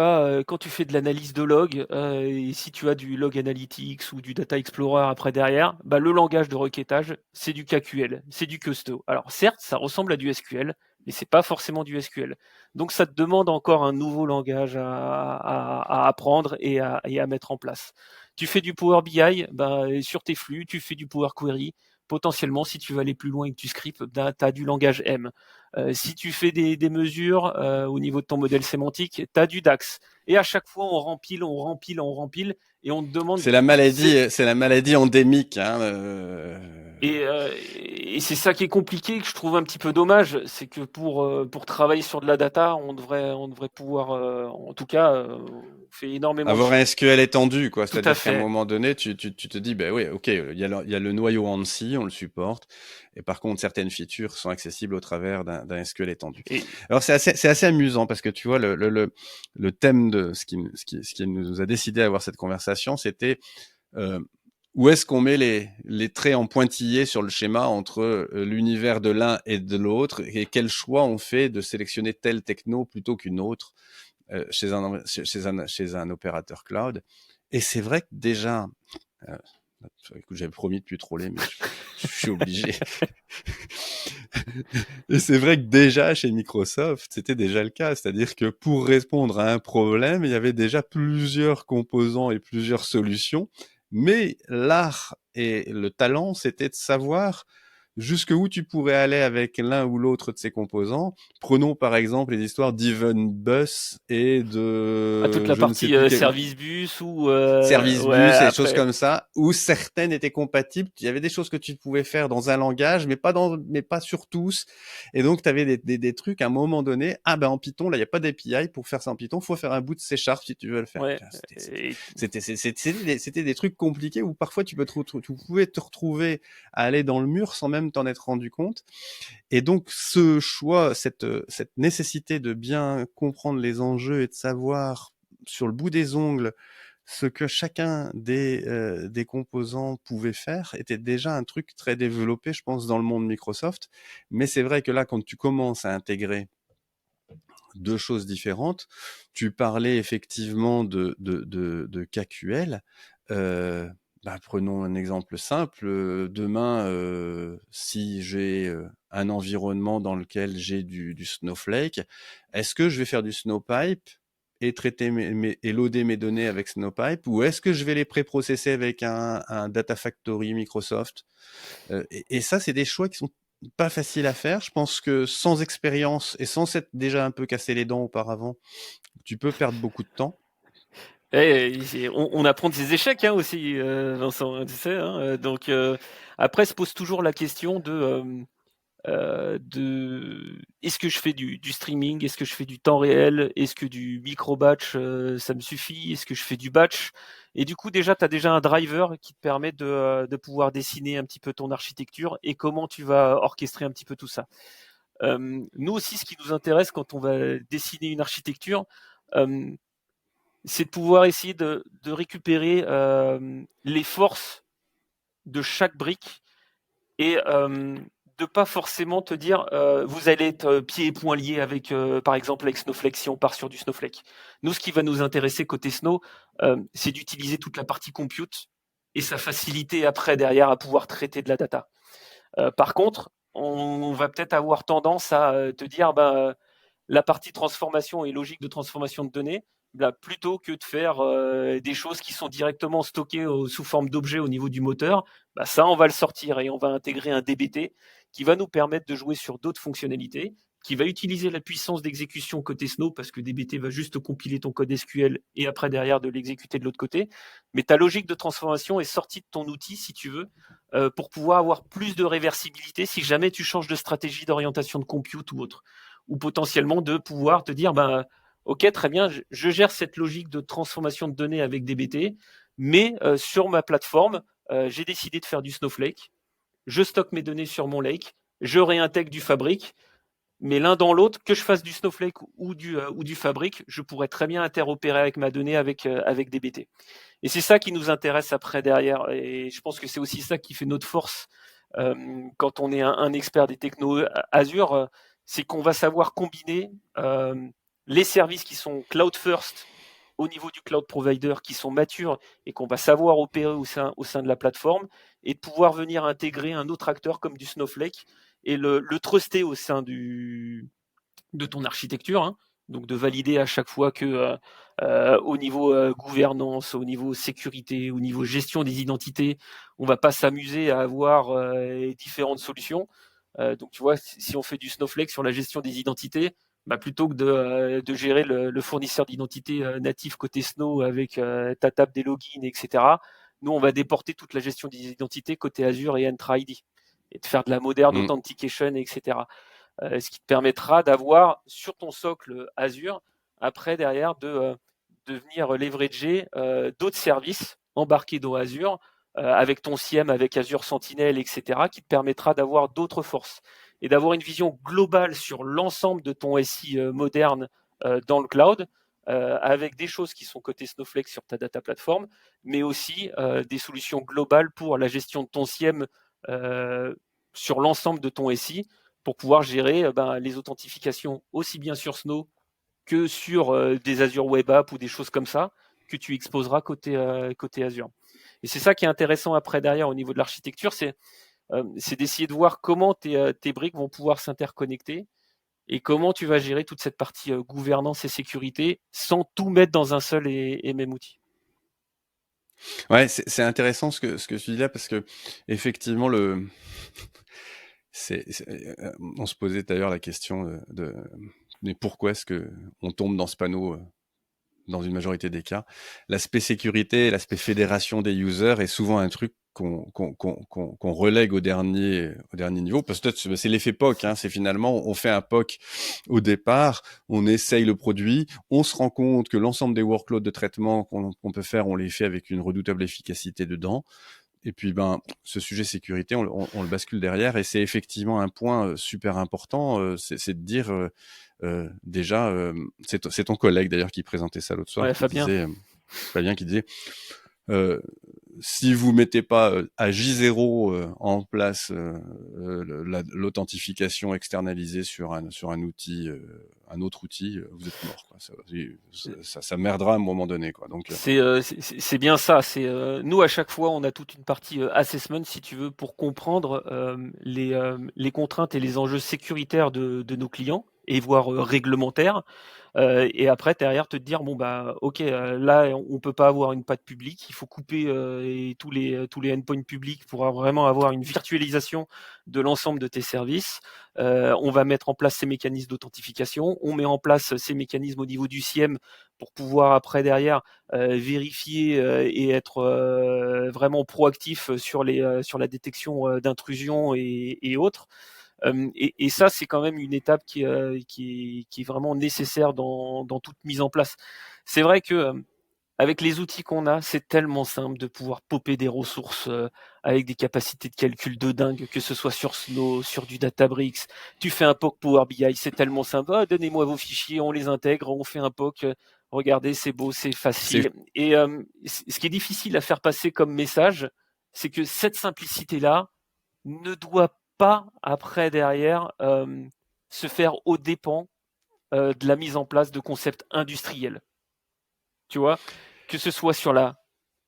fais de l'analyse de log, et si tu as du Log Analytics ou du Data Explorer après derrière, ben, le langage de requêtage, c'est du KQL, c'est du Custo. Alors certes, ça ressemble à du SQL, mais c'est pas forcément du SQL. Donc ça te demande encore un nouveau langage à apprendre et à mettre en place. Tu fais du Power BI, ben, sur tes flux, tu fais du Power Query. Potentiellement, si tu veux aller plus loin et que tu scripts, ben, tu as du langage M. Si tu fais des mesures au niveau de ton modèle sémantique, tu as du DAX. Et à chaque fois, on rempile, et on te demande. C'est la maladie endémique. Hein. Et c'est ça qui est compliqué, que je trouve un petit peu dommage, c'est que pour travailler sur de la data, on devrait pouvoir, en tout cas, on fait énormément de Avoir choses. un SQL étendu, quoi. Tout à C'est-à-dire qu'à un fait. moment donné, tu te dis, ben oui, ok, il y a le noyau ANSI, on le supporte. Et par contre, certaines features sont accessibles au travers d'un SQL étendu. Et Alors, c'est assez amusant parce que tu vois, le thème de ce qui nous a décidé à avoir cette conversation, c'était où est-ce qu'on met les traits en pointillé sur le schéma entre l'univers de l'un et de l'autre et quel choix on fait de sélectionner telle techno plutôt qu'une autre chez un opérateur cloud. Et c'est vrai que déjà, écoute, j'avais promis de plus troller, mais je suis obligé. Et c'est vrai que déjà chez Microsoft, c'était déjà le cas. C'est-à-dire que pour répondre à un problème, il y avait déjà plusieurs composants et plusieurs solutions. Mais l'art et le talent, c'était de savoir jusqu'où tu pourrais aller avec l'un ou l'autre de ces composants. Prenons par exemple les histoires d'Even Bus et toute de la je ne sais partie plus quel service bus ou service ouais, bus et des choses après. comme ça, où certaines étaient compatibles. Il y avait des choses que tu pouvais faire dans un langage, mais pas sur tous. Et donc, tu avais des trucs à un moment donné. Ah ben en Python, là, il n'y a pas d'API pour faire ça en Python. Faut faire un bout de C# si tu veux le faire. Ouais, et C'était des trucs compliqués où parfois tu pouvais te retrouver à aller dans le mur sans même t'en être rendu compte. Et donc, ce choix, cette nécessité de bien comprendre les enjeux et de savoir sur le bout des ongles ce que chacun des composants pouvait faire était déjà un truc très développé, je pense, dans le monde Microsoft. Mais c'est vrai que là, quand tu commences à intégrer deux choses différentes, tu parlais effectivement de KQL. Prenons un exemple simple. Demain, si j'ai un environnement dans lequel j'ai du Snowflake, est-ce que je vais faire du Snowpipe et traiter et loader mes données avec Snowpipe, ou est-ce que je vais les préprocesser avec un Data Factory Microsoft? Et ça, c'est des choix qui sont pas faciles à faire. Je pense que sans expérience et sans s'être déjà un peu cassé les dents auparavant, tu peux perdre beaucoup de temps. on apprend de ses échecs aussi, Vincent, hein, tu sais. Donc après se pose toujours la question de est-ce que je fais du streaming, est-ce que je fais du temps réel, est-ce que du micro-batch ça me suffit, est-ce que je fais du batch. Et du coup déjà tu as déjà un driver qui te permet de pouvoir dessiner un petit peu ton architecture et comment tu vas orchestrer un petit peu tout ça. Nous aussi, ce qui nous intéresse quand on va dessiner une architecture, c'est de pouvoir essayer de récupérer les forces de chaque brique et de pas forcément te dire vous allez être pieds et poings liés avec par exemple avec Snowflake si on part sur du Snowflake. Nous, ce qui va nous intéresser côté Snow, c'est d'utiliser toute la partie compute et sa facilité après derrière à pouvoir traiter de la data. Par contre, on va peut-être avoir tendance à te dire la partie transformation et logique de transformation de données, plutôt que de faire des choses qui sont directement stockées sous forme d'objets au niveau du moteur, ça on va le sortir et on va intégrer un DBT qui va nous permettre de jouer sur d'autres fonctionnalités, qui va utiliser la puissance d'exécution côté Snow parce que DBT va juste compiler ton code SQL et après derrière de l'exécuter de l'autre côté. Mais ta logique de transformation est sortie de ton outil si tu veux pour pouvoir avoir plus de réversibilité si jamais tu changes de stratégie d'orientation de compute ou autre, ou potentiellement de pouvoir te dire ok, très bien, je gère cette logique de transformation de données avec DBT, mais sur ma plateforme, j'ai décidé de faire du Snowflake, je stocke mes données sur mon lake, je réintègre du Fabric, mais l'un dans l'autre, que je fasse du Snowflake ou du Fabric, je pourrais très bien interopérer avec ma donnée avec DBT. Et c'est ça qui nous intéresse après derrière, et je pense que c'est aussi ça qui fait notre force quand on est un expert des technos Azure, c'est qu'on va savoir combiner les services qui sont cloud first au niveau du cloud provider, qui sont matures et qu'on va savoir opérer au sein de la plateforme, et de pouvoir venir intégrer un autre acteur comme du Snowflake et le truster au sein de ton architecture. Donc de valider à chaque fois que au niveau gouvernance, au niveau sécurité, au niveau gestion des identités, on ne va pas s'amuser à avoir différentes solutions. Donc tu vois, si on fait du Snowflake sur la gestion des identités, plutôt que de gérer le fournisseur d'identité natif côté Snow avec ta table des logins, etc., nous, on va déporter toute la gestion des identités côté Azure et Entra ID et de faire de la modern authentication, etc. Ce qui te permettra d'avoir sur ton socle Azure, après derrière, de venir leverager d'autres services embarqués dans Azure, avec ton SIEM, avec Azure Sentinel, etc., qui te permettra d'avoir d'autres forces et d'avoir une vision globale sur l'ensemble de ton SI moderne dans le cloud, avec des choses qui sont côté Snowflake sur ta data platform, mais aussi des solutions globales pour la gestion de ton SIEM sur l'ensemble de ton SI, pour pouvoir gérer les authentifications aussi bien sur Snow que sur des Azure Web Apps ou des choses comme ça que tu exposeras côté Azure. Et c'est ça qui est intéressant après derrière au niveau de l'architecture, c'est d'essayer de voir comment tes briques vont pouvoir s'interconnecter et comment tu vas gérer toute cette partie gouvernance et sécurité sans tout mettre dans un seul et même outil. Ouais, c'est intéressant ce que tu dis là, parce que effectivement on se posait d'ailleurs la question mais pourquoi est-ce que on tombe dans ce panneau dans une majorité des cas. L'aspect sécurité, l'aspect fédération des users est souvent un truc qu'on relègue au dernier niveau, parce que c'est l'effet POC, hein, c'est finalement, on fait un POC au départ, on essaye le produit, on se rend compte que l'ensemble des workloads de traitement qu'on peut faire, on les fait avec une redoutable efficacité dedans. Et puis, ce sujet sécurité, on le bascule derrière, et c'est effectivement un point super important, c'est de dire déjà, c'est ton collègue d'ailleurs qui présentait ça l'autre soir, Ouais, qui Fabien. disait, Fabien qui disait, si vous mettez pas à J0 en place l'authentification externalisée sur un outil, un autre outil, vous êtes mort, quoi. Ça merdera à un moment donné, quoi. Donc c'est bien ça. Nous à chaque fois on a toute une partie assessment, si tu veux, pour comprendre les contraintes et les enjeux sécuritaires de nos clients et voire réglementaires. Et après derrière te dire ok, là on peut pas avoir une patte publique, il faut couper tous les endpoints publics pour vraiment avoir une virtualisation de l'ensemble de tes services. On va mettre en place ces mécanismes d'authentification, on met en place ces mécanismes au niveau du SIEM pour pouvoir après derrière vérifier et être vraiment proactif sur la détection d'intrusions et autres. Et ça, c'est quand même une étape qui est vraiment nécessaire dans toute mise en place. C'est vrai que avec les outils qu'on a, c'est tellement simple de pouvoir popper des ressources avec des capacités de calcul de dingue, que ce soit sur Snow, sur du Databricks. Tu fais un POC Power BI, c'est tellement simple. Ah, donnez-moi vos fichiers, on les intègre, on fait un POC. Regardez, c'est beau, c'est facile. Et ce qui est difficile à faire passer comme message, c'est que cette simplicité-là ne doit pas, après, derrière, se faire aux dépens de la mise en place de concepts industriels. Tu vois, que ce soit sur la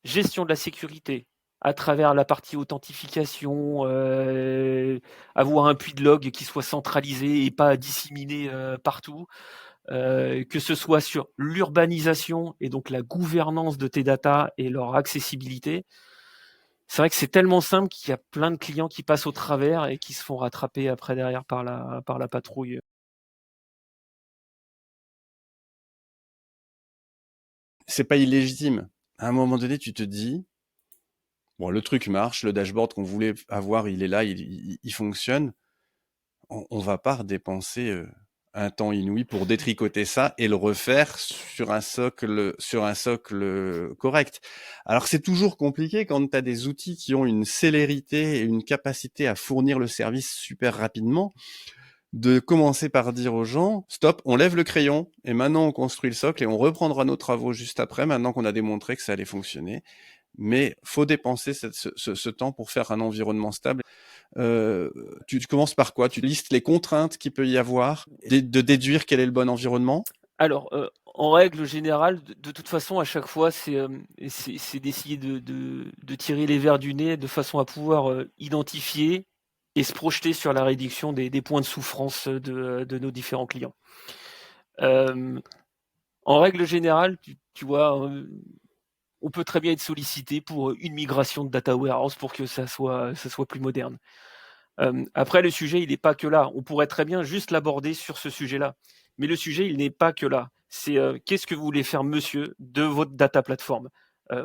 gestion de la sécurité, à travers la partie authentification, avoir un puits de log qui soit centralisé et pas disséminé partout, que ce soit sur l'urbanisation et donc la gouvernance de tes data et leur accessibilité. C'est vrai que c'est tellement simple qu'il y a plein de clients qui passent au travers et qui se font rattraper après derrière par la patrouille. C'est pas illégitime. À un moment donné, tu te dis, bon, le truc marche, le dashboard qu'on voulait avoir, il est là, il fonctionne. On va pas dépenser un temps inouï pour détricoter ça et le refaire sur un socle correct. Alors c'est toujours compliqué quand tu as des outils qui ont une célérité et une capacité à fournir le service super rapidement, de commencer par dire aux gens, stop, on lève le crayon et maintenant on construit le socle et on reprendra nos travaux juste après, maintenant qu'on a démontré que ça allait fonctionner. Mais faut dépenser ce temps pour faire un environnement stable. Tu commences par quoi? Tu listes les contraintes qu'il peut y avoir, de déduire quel est le bon environnement? Alors, en règle générale, de toute façon, à chaque fois, c'est d'essayer de tirer les vers du nez de façon à pouvoir identifier et se projeter sur la réduction des points de souffrance de nos différents clients. En règle générale, tu vois, on peut très bien être sollicité pour une migration de data warehouse pour que ça soit plus moderne. Après, le sujet, il n'est pas que là. On pourrait très bien juste l'aborder sur ce sujet-là. Mais le sujet, il n'est pas que là. C'est qu'est-ce que vous voulez faire, monsieur, de votre data platform.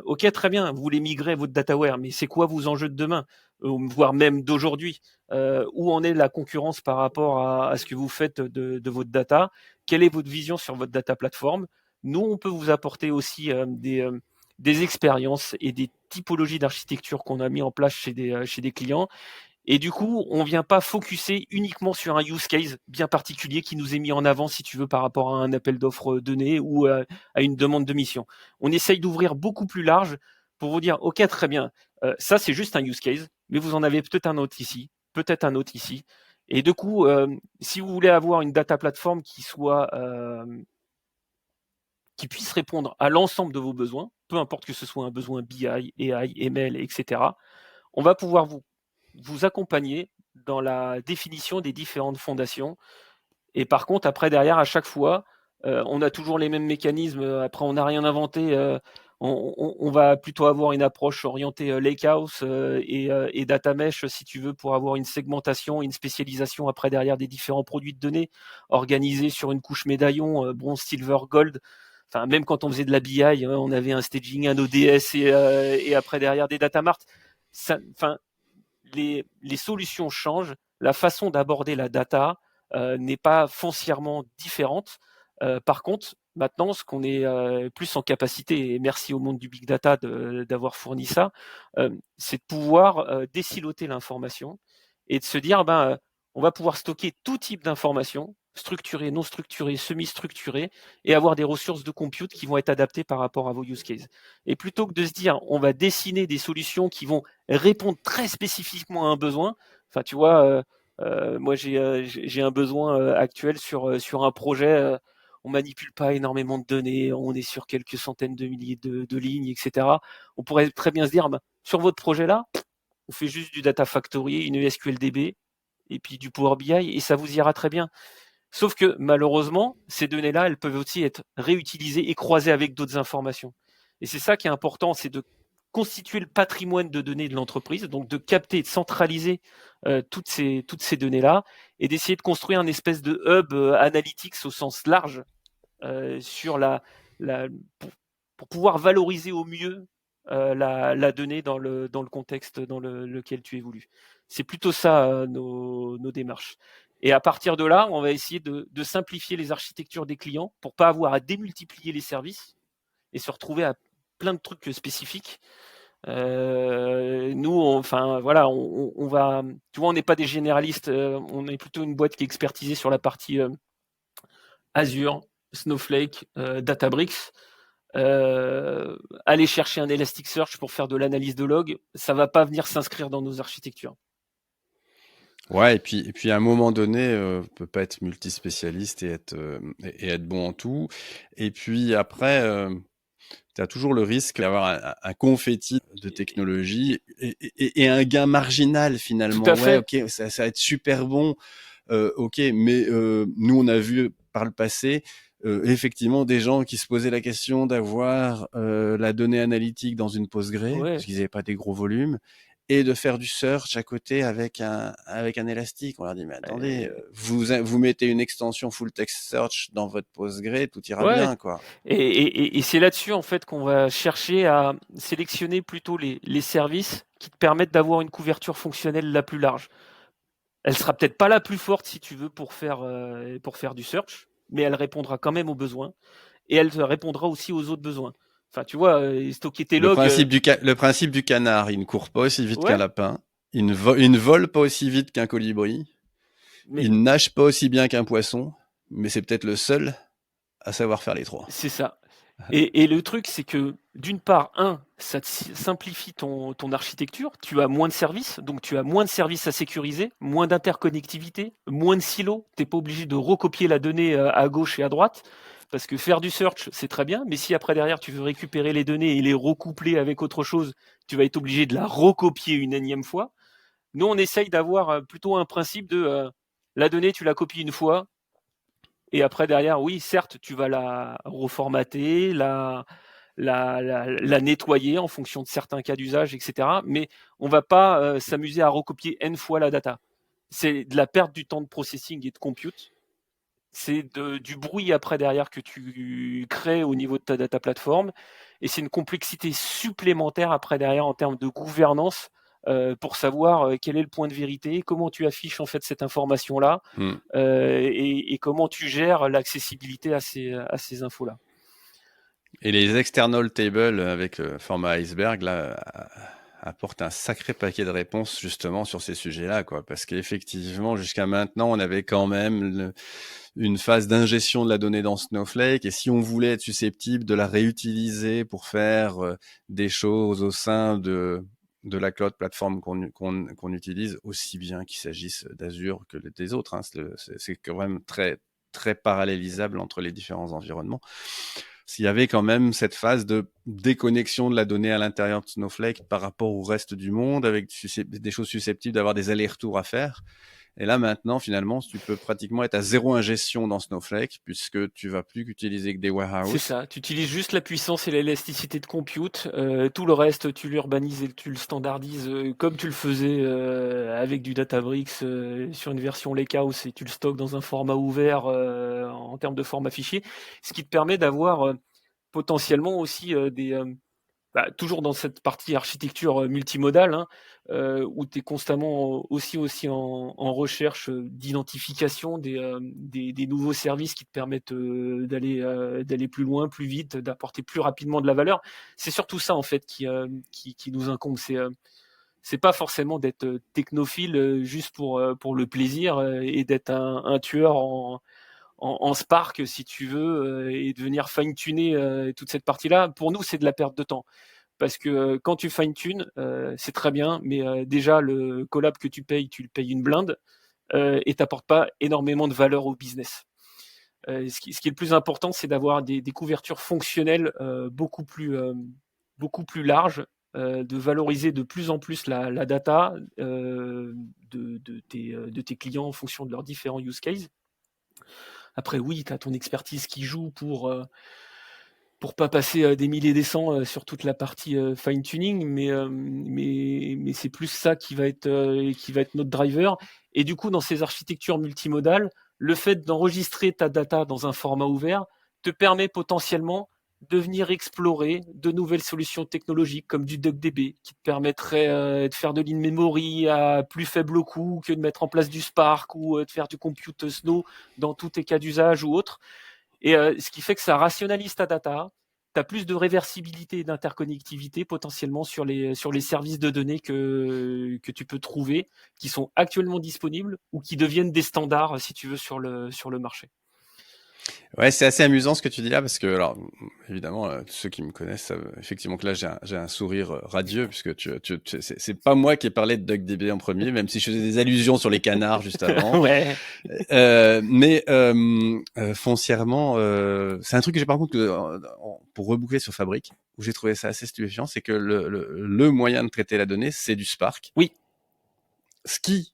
Ok, très bien, vous voulez migrer votre dataware, mais c'est quoi vos enjeux de demain, voire même d'aujourd'hui? Où en est la concurrence par rapport à ce que vous faites de votre data? Quelle est votre vision sur votre data platform? Nous, on peut vous apporter aussi des expériences et des typologies d'architecture qu'on a mis en place chez des clients. Et du coup, on vient pas focuser uniquement sur un use case bien particulier qui nous est mis en avant, si tu veux, par rapport à un appel d'offres donné ou à une demande de mission. On essaye d'ouvrir beaucoup plus large pour vous dire, OK, très bien, ça c'est juste un use case, mais vous en avez peut-être un autre ici, peut-être un autre ici. Et du coup, si vous voulez avoir une data platform qui puisse répondre à l'ensemble de vos besoins, peu importe que ce soit un besoin BI, AI, ML, etc., on va pouvoir vous accompagner dans la définition des différentes fondations. Et par contre, après, derrière, à chaque fois, on a toujours les mêmes mécanismes. Après, on n'a rien inventé. On va plutôt avoir une approche orientée lakehouse et data mesh, si tu veux, pour avoir une segmentation, une spécialisation après derrière des différents produits de données organisés sur une couche médaillon, bronze, silver, gold. Enfin, même quand on faisait de la BI, on avait un staging, un ODS et après derrière des data marts. Enfin, les solutions changent, la façon d'aborder la data n'est pas foncièrement différente. Par contre, maintenant, ce qu'on est plus en capacité, et merci au monde du big data d'avoir fourni ça, c'est de pouvoir désiloter l'information et de se dire, on va pouvoir stocker tout type d'informations, structurées, non structurées, semi-structurées, et avoir des ressources de compute qui vont être adaptées par rapport à vos use cases. Et plutôt que de se dire, on va dessiner des solutions qui vont répondre très spécifiquement à un besoin, enfin, tu vois, moi j'ai un besoin actuel sur un projet. On manipule pas énormément de données, on est sur quelques centaines de milliers de lignes, etc. On pourrait très bien se dire, sur votre projet-là, on fait juste du data factory, une SQLDB, et puis du Power BI, et ça vous ira très bien. Sauf que malheureusement, ces données-là, elles peuvent aussi être réutilisées et croisées avec d'autres informations. Et c'est ça qui est important, c'est de constituer le patrimoine de données de l'entreprise, donc de capter, de centraliser toutes ces données-là, et d'essayer de construire une espèce de hub analytics au sens large sur pour pouvoir valoriser au mieux la donnée dans le contexte dans lequel tu évolues. C'est plutôt ça nos démarches. Et à partir de là, on va essayer de simplifier les architectures des clients pour pas avoir à démultiplier les services et se retrouver à plein de trucs spécifiques. Nous, enfin voilà, on va, tu vois, on n'est pas des généralistes, on est plutôt une boîte qui est expertisée sur la partie Azure, Snowflake, Databricks. Aller chercher un Elasticsearch pour faire de l'analyse de log, ça va pas venir s'inscrire dans nos architectures. Ouais, et puis à un moment donné, on peut pas être multispécialiste et être bon en tout. Et puis après, tu as toujours le risque d'avoir un confetti de technologie et un gain marginal finalement. Tout à Ouais, fait. ok, ça va être super bon, ok, mais nous on a vu par le passé effectivement des gens qui se posaient la question d'avoir la donnée analytique dans une Postgre, Ouais. parce qu'ils n'avaient pas des gros volumes, et de faire du search à côté avec un élastique. On leur dit, mais attendez, vous mettez une extension full text search dans votre Postgre, tout ira Ouais. bien, quoi. Et c'est là-dessus en fait qu'on va chercher à sélectionner plutôt les services qui te permettent d'avoir une couverture fonctionnelle la plus large. Elle sera peut-être pas la plus forte si tu veux pour faire du search, mais elle répondra quand même aux besoins et elle répondra aussi aux autres besoins. Enfin, tu vois, stocker tes Le logs, principe du canard, il ne court pas aussi vite qu'un ouais, lapin, il ne vole pas aussi vite qu'un colibri, mais il nage pas aussi bien qu'un poisson, mais c'est peut-être le seul à savoir faire les trois. c'est ça. Et le truc, c'est que d'une part, ça te simplifie ton architecture. Tu as moins de services, donc tu as moins de services à sécuriser, moins d'interconnectivité, moins de silos. Tu n'es pas obligé de recopier la donnée à gauche et à droite. Parce que faire du search, c'est très bien, mais si après derrière tu veux récupérer les données et les recoupler avec autre chose, tu vas être obligé de la recopier une énième fois. Nous, on essaye d'avoir plutôt un principe de la donnée, tu la copies une fois, et après derrière, oui, certes, tu vas la reformater, la nettoyer en fonction de certains cas d'usage, etc. Mais on va pas s'amuser à recopier n fois la data. c'est de la perte du temps de processing et de compute. C'est du bruit après derrière que tu crées au niveau de ta data platform, et c'est une complexité supplémentaire après derrière en termes de gouvernance pour savoir quel est le point de vérité, comment tu affiches en fait cette information-là, et comment tu gères l'accessibilité à ces infos-là. Et les external tables avec le format iceberg là apportent un sacré paquet de réponses justement sur ces sujets-là, quoi. Parce qu'effectivement, jusqu'à maintenant, on avait quand même une phase d'ingestion de la donnée dans Snowflake, et si on voulait être susceptible de la réutiliser pour faire des choses au sein de la cloud platform qu'on utilise, aussi bien qu'il s'agisse d'Azure que des autres, hein. C'est quand même très, très parallélisable entre les différents environnements. S'il y avait quand même cette phase de déconnexion de la donnée à l'intérieur de Snowflake par rapport au reste du monde, avec des choses susceptibles d'avoir des allers-retours à faire. Et là, maintenant, finalement, tu peux pratiquement être à zéro ingestion dans Snowflake, puisque tu vas plus qu'utiliser que des warehouses. C'est ça, tu utilises juste la puissance et l'élasticité de compute. Tout le reste, tu l'urbanises et tu le standardises comme tu le faisais avec du Databricks sur une version Lakehouse, et tu le stockes dans un format ouvert en termes de format fichier. Ce qui te permet d'avoir potentiellement aussi toujours dans cette partie architecture multimodale, hein, où tu es constamment aussi en recherche d'identification des nouveaux services qui te permettent d'aller plus loin, plus vite, d'apporter plus rapidement de la valeur. C'est surtout ça en fait qui nous incombe. C'est pas forcément d'être technophile juste pour le plaisir et d'être un tueur en Spark, si tu veux, et de venir fine-tuner toute cette partie-là. Pour nous, c'est de la perte de temps. Parce que quand tu fine-tunes, c'est très bien, mais déjà, le collab que tu le payes une blinde, et t'apportes pas énormément de valeur au business. Ce qui est le plus important, c'est d'avoir des couvertures fonctionnelles beaucoup plus larges, de valoriser de plus en plus la data de tes clients en fonction de leurs différents use cases. Après, oui, tu as ton expertise qui joue pour pas passer des milliers des cents sur toute la partie fine-tuning, mais c'est plus ça qui va être notre driver. Et du coup, dans ces architectures multimodales, le fait d'enregistrer ta data dans un format ouvert te permet potentiellement de venir explorer de nouvelles solutions technologiques comme du DuckDB, qui te permettrait de faire de l'in-memory à plus faible coût que de mettre en place du Spark, ou de faire du compute Snow dans tous tes cas d'usage ou autres. Et ce qui fait que ça rationalise ta data, tu as plus de réversibilité et d'interconnectivité potentiellement sur les services de données que tu peux trouver, qui sont actuellement disponibles ou qui deviennent des standards, si tu veux, sur le marché. Ouais, c'est assez amusant ce que tu dis là, parce que, alors, évidemment, ceux qui me connaissent savent effectivement que là, j'ai un sourire radieux, puisque c'est pas moi qui ai parlé de DuckDB en premier, même si je faisais des allusions sur les canards juste avant. Ouais. Mais foncièrement, c'est un truc que j'ai par contre, pour reboucler sur Fabric, où j'ai trouvé ça assez stupéfiant, c'est que le moyen de traiter la donnée, c'est du Spark. Oui. Ce qui,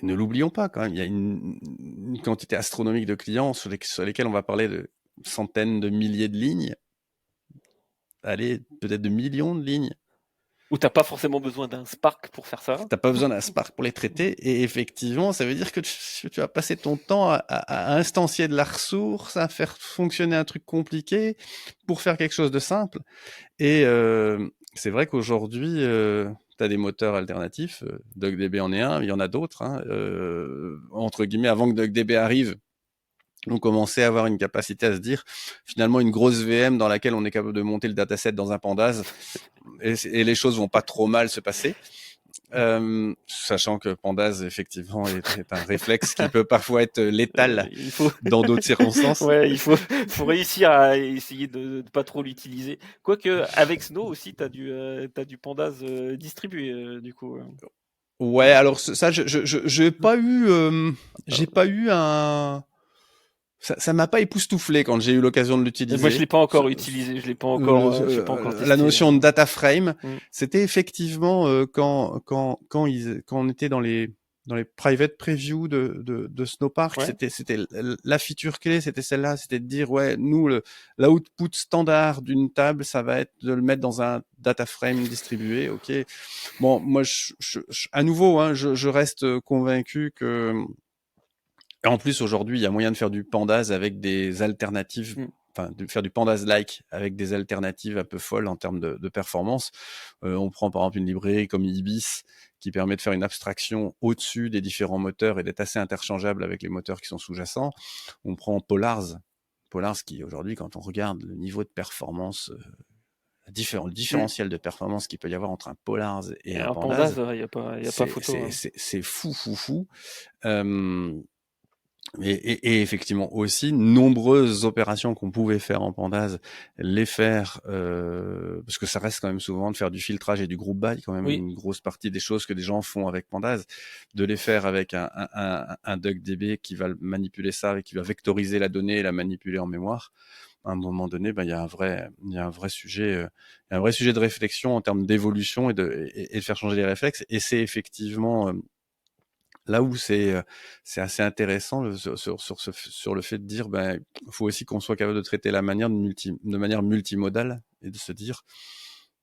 ne l'oublions pas quand même, il y a une quantité astronomique de clients sur lesquels on va parler de centaines de milliers de lignes. Allez, peut-être de millions de lignes. Où t'as pas forcément besoin d'un Spark pour faire ça. T'as pas besoin d'un Spark pour les traiter, et effectivement, ça veut dire que tu vas passer ton temps à instancier de la ressource, à faire fonctionner un truc compliqué pour faire quelque chose de simple. Et c'est vrai qu'aujourd'hui, t'as des moteurs alternatifs. DuckDB en est un, il y en a d'autres. Hein, entre guillemets, avant que DuckDB arrive, on commençait à avoir une capacité à se dire, finalement, une grosse VM dans laquelle on est capable de monter le dataset dans un Pandas, et les choses vont pas trop mal se passer. Sachant que Pandas, effectivement, est un réflexe qui peut parfois être létal dans d'autres circonstances. Ouais, il faut réussir à essayer de pas trop l'utiliser. Quoique, avec Snow aussi, t'as du Pandas distribué, du coup. Ouais, alors ça, j'ai pas eu, j'ai pas eu un... Ça m'a pas époustouflé quand j'ai eu l'occasion de l'utiliser. Moi, je l'ai pas encore utilisé, je l'ai pas encore testé. La notion de data frame, c'était effectivement quand on était dans les dans les private previews de Snowpark, Ouais. c'était la feature clé, c'était celle-là, c'était de dire ouais, nous l'output standard d'une table, ça va être de le mettre dans un data frame distribué, ok. Bon, moi, à nouveau, hein, je reste convaincu que et en plus, aujourd'hui, il y a moyen de faire du pandas avec des alternatives, enfin, de faire du pandas-like avec des alternatives un peu folles en termes de performance. On prend par exemple une librairie comme Ibis qui permet de faire une abstraction au-dessus des différents moteurs et d'être assez interchangeable avec les moteurs qui sont sous-jacents. On prend Polars. Polars qui, aujourd'hui, quand on regarde le niveau de performance, le différentiel de performance qu'il peut y avoir entre un Polars et Et un un Pandas, pandas, il y a pas photo. Hein. c'est fou. Euh, et effectivement aussi, nombreuses opérations qu'on pouvait faire en Pandas, les faire, parce que ça reste quand même souvent de faire du filtrage et du group by, quand même Oui, une grosse partie des choses que des gens font avec Pandas, de les faire avec un DuckDB qui va manipuler ça et qui va vectoriser la donnée et la manipuler en mémoire. À un moment donné, ben, il y a un vrai sujet, de réflexion en termes d'évolution et de faire changer les réflexes. Et c'est effectivement là où c'est assez intéressant sur le fait de dire ben faut aussi qu'on soit capable de traiter la manière de manière multimodale et de se dire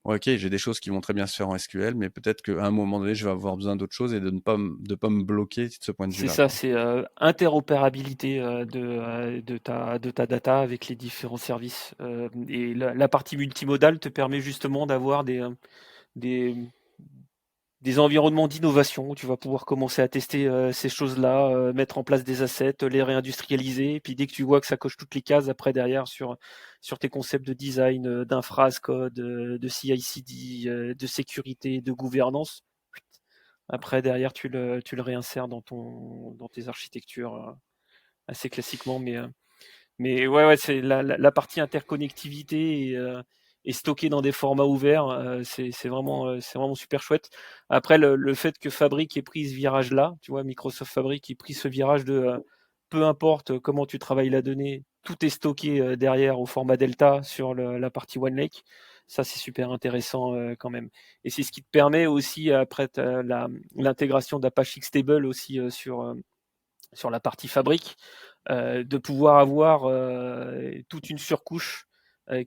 ok, j'ai des choses qui vont très bien se faire en SQL, mais peut-être qu'à un moment donné je vais avoir besoin d'autres choses et de ne pas me bloquer de ce point de c'est vue-là, ça, quoi. c'est interopérabilité de ta data avec les différents services. Et la partie multimodale te permet justement d'avoir des, des environnements d'innovation où tu vas pouvoir commencer à tester ces choses-là, mettre en place des assets, les réindustrialiser. Et puis dès que tu vois que ça coche toutes les cases après derrière sur tes concepts de design, d'infras code, de CI/CD, de sécurité, de gouvernance, après derrière tu le réinsères dans tes architectures assez classiquement. Mais ouais, c'est la partie interconnectivité et stockée dans des formats ouverts, c'est vraiment super chouette. Après, le fait que Fabric ait pris ce virage-là, tu vois, Microsoft Fabric ait pris ce virage de peu importe comment tu travailles la donnée, tout est stocké derrière au format Delta sur la partie OneLake. Ça, c'est super intéressant quand même. Et c'est ce qui te permet aussi, après l'intégration d'Apache Xtable aussi sur la partie Fabric, de pouvoir avoir toute une surcouche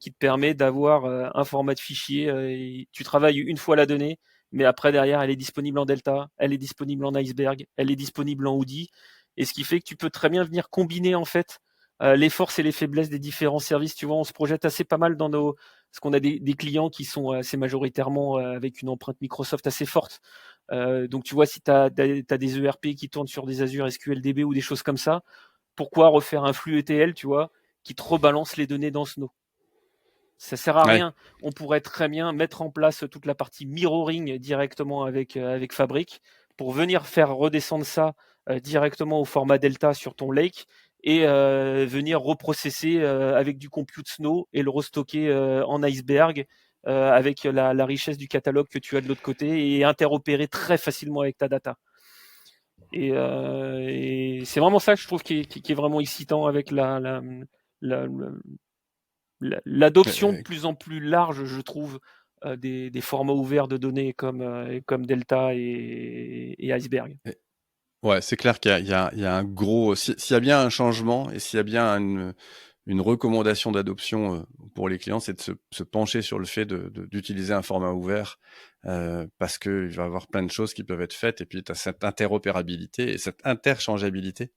qui te permet d'avoir un format de fichier. Tu travailles une fois la donnée, mais après derrière, elle est disponible en Delta, elle est disponible en Iceberg, elle est disponible en Houdini, et ce qui fait que tu peux très bien venir combiner en fait les forces et les faiblesses des différents services. Tu vois, on se projette assez pas mal dans nos, parce qu'on a des clients qui sont assez majoritairement avec une empreinte Microsoft assez forte. Donc tu vois, si tu as des ERP qui tournent sur des Azure SQLDB ou des choses comme ça, pourquoi refaire un flux ETL, tu vois, qui te rebalance les données dans Snow? Ça sert à Ouais. rien. On pourrait très bien mettre en place toute la partie mirroring directement avec Fabric pour venir faire redescendre ça directement au format Delta sur ton lake et venir reprocesser avec du compute Snow et le restocker en Iceberg avec la richesse du catalogue que tu as de l'autre côté et interopérer très facilement avec ta data. Et c'est vraiment ça que je trouve qui est vraiment excitant avec la- l'adoption de Euh, plus en plus large, je trouve, des formats ouverts de données comme Delta et Iceberg. Ouais, c'est clair qu'il y a un gros. S'il y a bien un changement et s'il y a bien une recommandation d'adoption pour les clients, c'est de se pencher sur le fait d'utiliser un format ouvert parce qu'il va y avoir plein de choses qui peuvent être faites et puis tu as cette interopérabilité et cette interchangeabilité.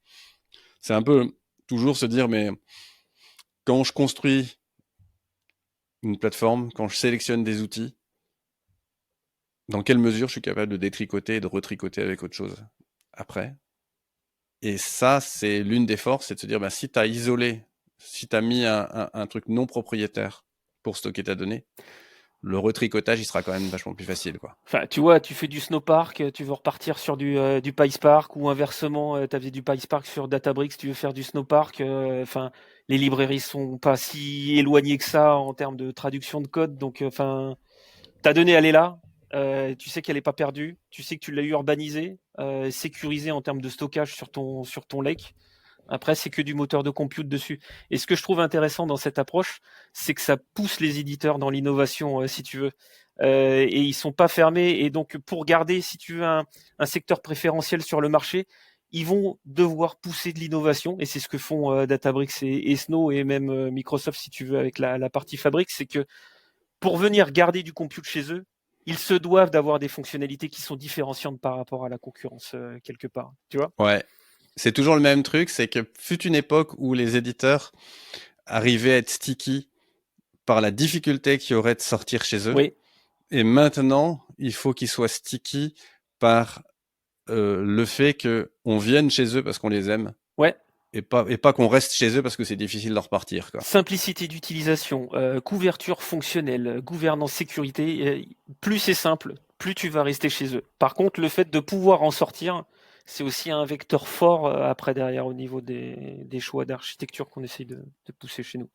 C'est un peu toujours se dire, mais quand je construis une plateforme, quand je sélectionne des outils, dans quelle mesure je suis capable de détricoter et de retricoter avec autre chose après? Et ça, c'est l'une des forces, c'est de se dire, bah, si tu as isolé, si tu as mis un truc non propriétaire pour stocker ta donnée, le retricotage, il sera quand même vachement plus facile, quoi. Enfin, tu vois, tu fais du Snowpark, tu veux repartir sur du PySpark ou inversement, tu as fait du PySpark sur Databricks, tu veux faire du Snowpark. Enfin, les librairies sont pas si éloignées que ça en termes de traduction de code. Donc, enfin, ta donnée, elle est là. Tu sais qu'elle n'est pas perdue. Tu sais que tu l'as urbanisée, sécurisée en termes de stockage sur ton lake. Après, c'est que du moteur de compute dessus. Et ce que je trouve intéressant dans cette approche, c'est que ça pousse les éditeurs dans l'innovation, si tu veux. et ils sont pas fermés. Et donc, pour garder, si tu veux, un secteur préférentiel sur le marché, ils vont devoir pousser de l'innovation, et c'est ce que font Databricks et Snow, et même Microsoft, si tu veux, avec la partie fabrique. C'est que pour venir garder du compute chez eux, ils se doivent d'avoir des fonctionnalités qui sont différenciantes par rapport à la concurrence, quelque part. Tu vois ? Ouais. C'est toujours le même truc, c'est que fut une époque où les éditeurs arrivaient à être sticky par la difficulté qu'il y aurait de sortir chez eux. Oui. Et maintenant, il faut qu'ils soient sticky par le fait qu'on vienne chez eux parce qu'on les aime. Ouais. Et pas qu'on reste chez eux parce que c'est difficile de repartir, quoi. Simplicité d'utilisation, couverture fonctionnelle, gouvernance sécurité, plus c'est simple, plus tu vas rester chez eux. Par contre, le fait de pouvoir en sortir, c'est aussi un vecteur fort après derrière au niveau des choix d'architecture qu'on essaye de pousser chez nous.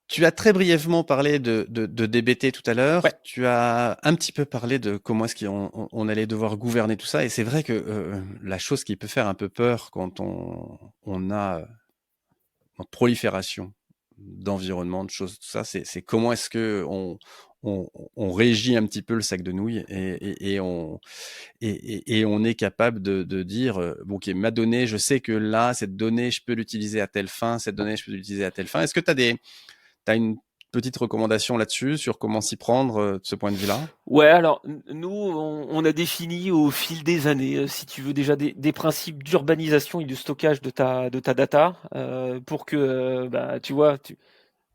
Tu as très brièvement parlé de DBT tout à l'heure. Ouais. Tu as un petit peu parlé de comment est-ce qu'on allait devoir gouverner tout ça. Et c'est vrai que la chose qui peut faire un peu peur quand on a une prolifération d'environnement, de choses, tout ça, c'est comment est-ce que on régit un petit peu le sac de nouilles et on est capable de dire bon, ok, ma donnée, je sais que là, cette donnée, je peux l'utiliser à telle fin, cette donnée, je peux l'utiliser à telle fin. Est-ce que tu as une petite recommandation là-dessus sur comment s'y prendre de ce point de vue-là? Ouais, alors nous, on a défini au fil des années, si tu veux, déjà des principes d'urbanisation et de stockage de ta data, pour que, tu vois,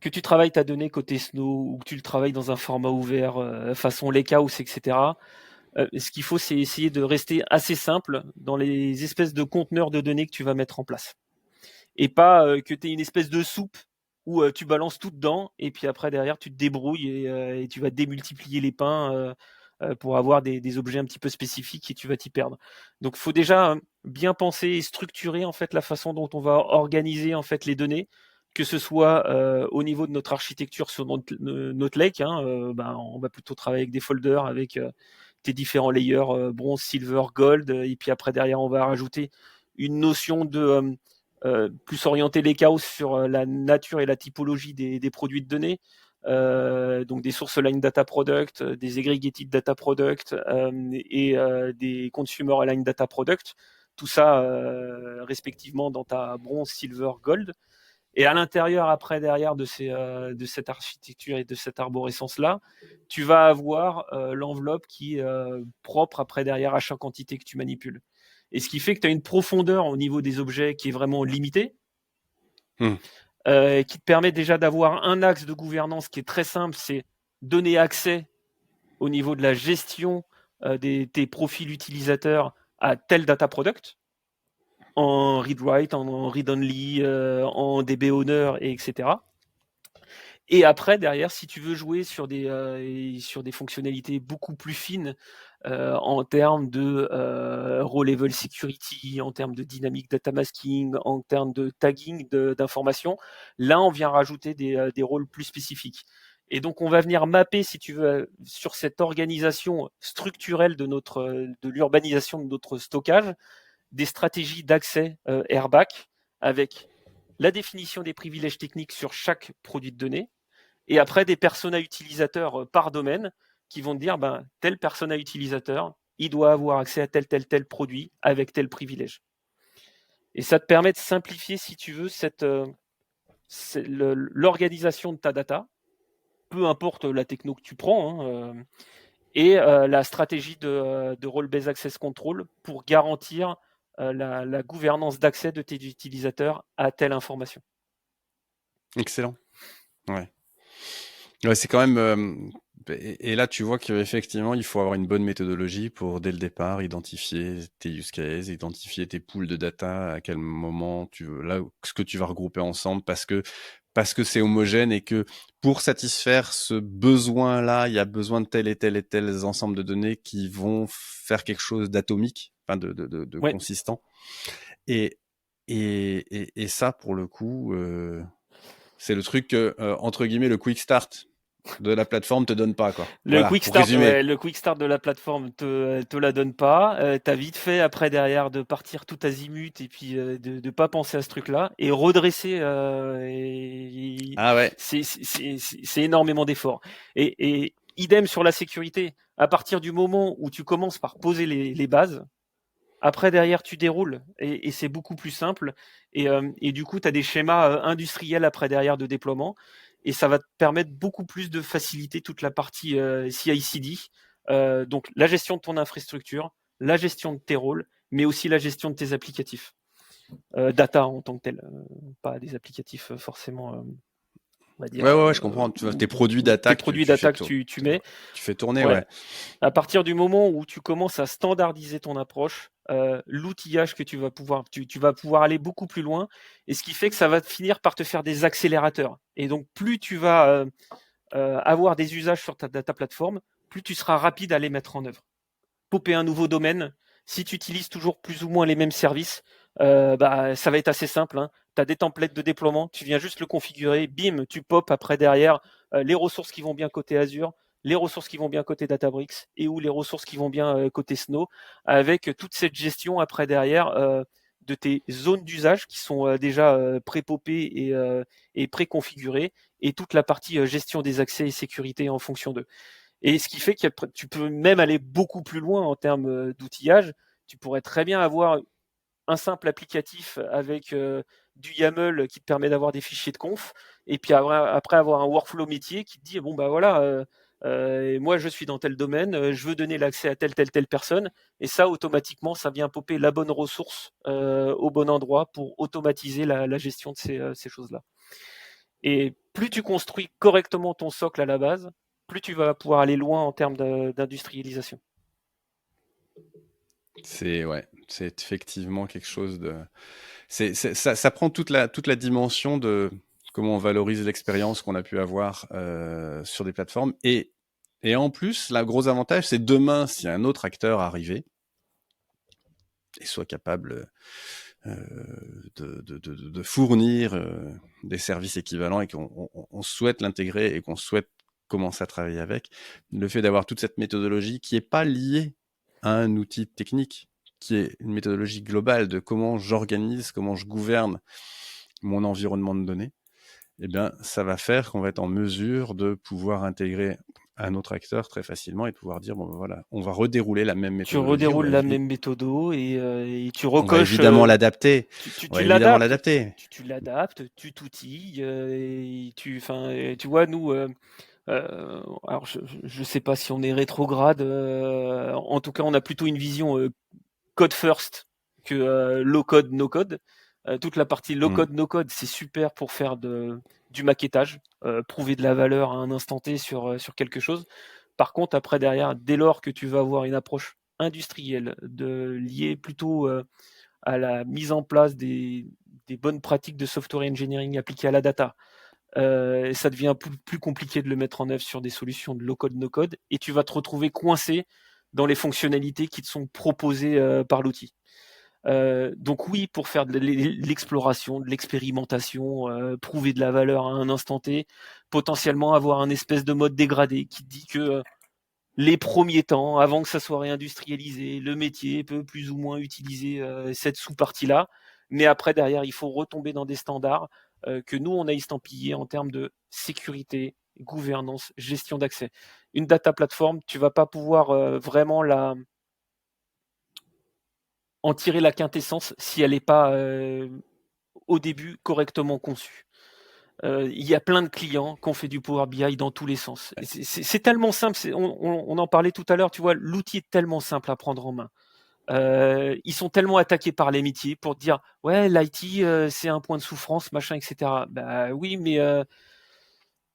que tu travailles ta donnée côté Snow ou que tu le travailles dans un format ouvert façon Lakehouse, etc. Ce qu'il faut, c'est essayer de rester assez simple dans les espèces de conteneurs de données que tu vas mettre en place. Et pas que tu aies une espèce de soupe où tu balances tout dedans et puis après derrière tu te débrouilles et tu vas démultiplier les pains pour avoir des objets un petit peu spécifiques et tu vas t'y perdre. Donc il faut déjà bien penser et structurer en fait la façon dont on va organiser en fait les données, que ce soit au niveau de notre architecture sur notre lake, on va plutôt travailler avec des folders avec tes différents layers bronze, silver, gold, et puis après derrière on va rajouter une notion de plus orienté les chaos sur la nature et la typologie des produits de données. Donc des sources line data product, des aggregated data product et des consumer align data product. Tout ça respectivement dans ta bronze, silver, gold. Et à l'intérieur, après, derrière de cette architecture et de cette arborescence-là, tu vas avoir l'enveloppe qui est propre après derrière à chaque entité que tu manipules. Et ce qui fait que tu as une profondeur au niveau des objets qui est vraiment limitée, qui te permet déjà d'avoir un axe de gouvernance qui est très simple, c'est donner accès au niveau de la gestion tes profils utilisateurs à tel data product, en read-write, en read-only, en DB owner, etc. Et après, derrière, si tu veux jouer sur des fonctionnalités beaucoup plus fines en termes de row level security, en termes de dynamic data masking, en termes de tagging d'informations, là, on vient rajouter des rôles plus spécifiques. Et donc, on va venir mapper, si tu veux, sur cette organisation structurelle de l'urbanisation de notre stockage, des stratégies d'accès airback avec la définition des privilèges techniques sur chaque produit de données, et après des personas utilisateurs par domaine qui vont te dire tel persona utilisateur, il doit avoir accès à tel produit avec tel privilège. Et ça te permet de simplifier, si tu veux, l'organisation de ta data, peu importe la techno que tu prends, et la stratégie de role-based access control pour garantir la gouvernance d'accès de tes utilisateurs à telle information. Excellent. Ouais. Ouais, c'est quand même. Et là, tu vois qu'effectivement, il faut avoir une bonne méthodologie pour, dès le départ, identifier tes use cases, identifier tes pools de data, à quel moment ce que tu vas regrouper ensemble, parce que c'est homogène et que pour satisfaire ce besoin-là, il y a besoin de tel et tel et tel ensemble de données qui vont faire quelque chose d'atomique, enfin de consistant. Et ça, pour le coup, c'est le truc que, entre guillemets, le quick start de la plateforme te donne pas, quoi. Le quick start de la plateforme te la donne pas. T'as vite fait après derrière de partir tout azimut et puis de pas penser à ce truc-là et redresser. Ah ouais. C'est énormément d'efforts. Et idem sur la sécurité. À partir du moment où tu commences par poser les bases, après, derrière, tu déroules et c'est beaucoup plus simple. Et du coup, tu as des schémas industriels après derrière de déploiement et ça va te permettre beaucoup plus de faciliter toute la partie CI/CD. Donc, la gestion de ton infrastructure, la gestion de tes rôles, mais aussi la gestion de tes applicatifs. Data en tant que tel, pas des applicatifs forcément, on va dire. Ouais, je comprends. Tes produits data Tes produits data que tu mets. Tu fais tourner, Ouais. ouais. À partir du moment où tu commences à standardiser ton approche, l'outillage que tu vas pouvoir aller beaucoup plus loin, et ce qui fait que ça va finir par te faire des accélérateurs. Et donc, plus tu vas avoir des usages sur ta data plateforme, plus tu seras rapide à les mettre en œuvre. Popper un nouveau domaine, si tu utilises toujours plus ou moins les mêmes services, ça va être assez simple. Hein. Tu as des templates de déploiement, tu viens juste le configurer, bim, tu pop après derrière les ressources qui vont bien côté Azure, les ressources qui vont bien côté Databricks et ou les ressources qui vont bien côté Snow, avec toute cette gestion après derrière de tes zones d'usage qui sont déjà pré-popées et pré-configurées, et toute la partie gestion des accès et sécurité en fonction d'eux. Et ce qui fait que tu peux même aller beaucoup plus loin en termes d'outillage. Tu pourrais très bien avoir un simple applicatif avec du YAML qui te permet d'avoir des fichiers de conf, et puis après avoir un workflow métier qui te dit bon bah voilà, moi je suis dans tel domaine, je veux donner l'accès à telle personne, et ça automatiquement ça vient popper la bonne ressource au bon endroit pour automatiser la gestion de ces choses-là. Et plus tu construis correctement ton socle à la base, plus tu vas pouvoir aller loin en termes d'industrialisation. C'est effectivement quelque chose de. Ça prend toute la dimension de comment on valorise l'expérience qu'on a pu avoir sur des plateformes. Et en plus, le gros avantage, c'est demain, si un autre acteur arrivait et soit capable de fournir des services équivalents et qu'on souhaite l'intégrer et qu'on souhaite commencer à travailler avec, le fait d'avoir toute cette méthodologie qui n'est pas liée à un outil technique, qui est une méthodologie globale de comment j'organise, comment je gouverne mon environnement de données, eh bien, ça va faire qu'on va être en mesure de pouvoir intégrer un autre acteur très facilement et de pouvoir dire, bon, ben voilà, on va redérouler la même méthodologie. Tu redéroules la même méthode et tu recoches. On va évidemment l'adapter. Tu l'adaptes. Tu l'adaptes, tu t'outilles. Tu vois, nous... alors, je sais pas si on est rétrograde. En tout cas, on a plutôt une vision code first que low code, no code. Toute la partie low code, no code, c'est super pour faire du maquettage, prouver de la valeur à un instant T sur quelque chose. Par contre, après, derrière, dès lors que tu vas avoir une approche industrielle liée plutôt à la mise en place des bonnes pratiques de software engineering appliquées à la data, ça devient plus compliqué de le mettre en œuvre sur des solutions de low-code, no-code, et tu vas te retrouver coincé dans les fonctionnalités qui te sont proposées par l'outil. Donc oui, pour faire de l'exploration, de l'expérimentation, prouver de la valeur à un instant T, potentiellement avoir un espèce de mode dégradé qui te dit que les premiers temps, avant que ça soit réindustrialisé, le métier peut plus ou moins utiliser cette sous-partie-là, mais après, derrière, il faut retomber dans des standards que nous, on a estampillés en termes de sécurité, gouvernance, gestion d'accès. Une data plateforme, tu vas pas pouvoir vraiment en tirer la quintessence si elle n'est pas au début correctement conçue. Il y a plein de clients qui ont fait du Power BI dans tous les sens. C'est tellement simple, on en parlait tout à l'heure, tu vois, l'outil est tellement simple à prendre en main. Ils sont tellement attaqués par les métiers pour dire ouais, l'IT c'est un point de souffrance, machin, etc. Bah oui, mais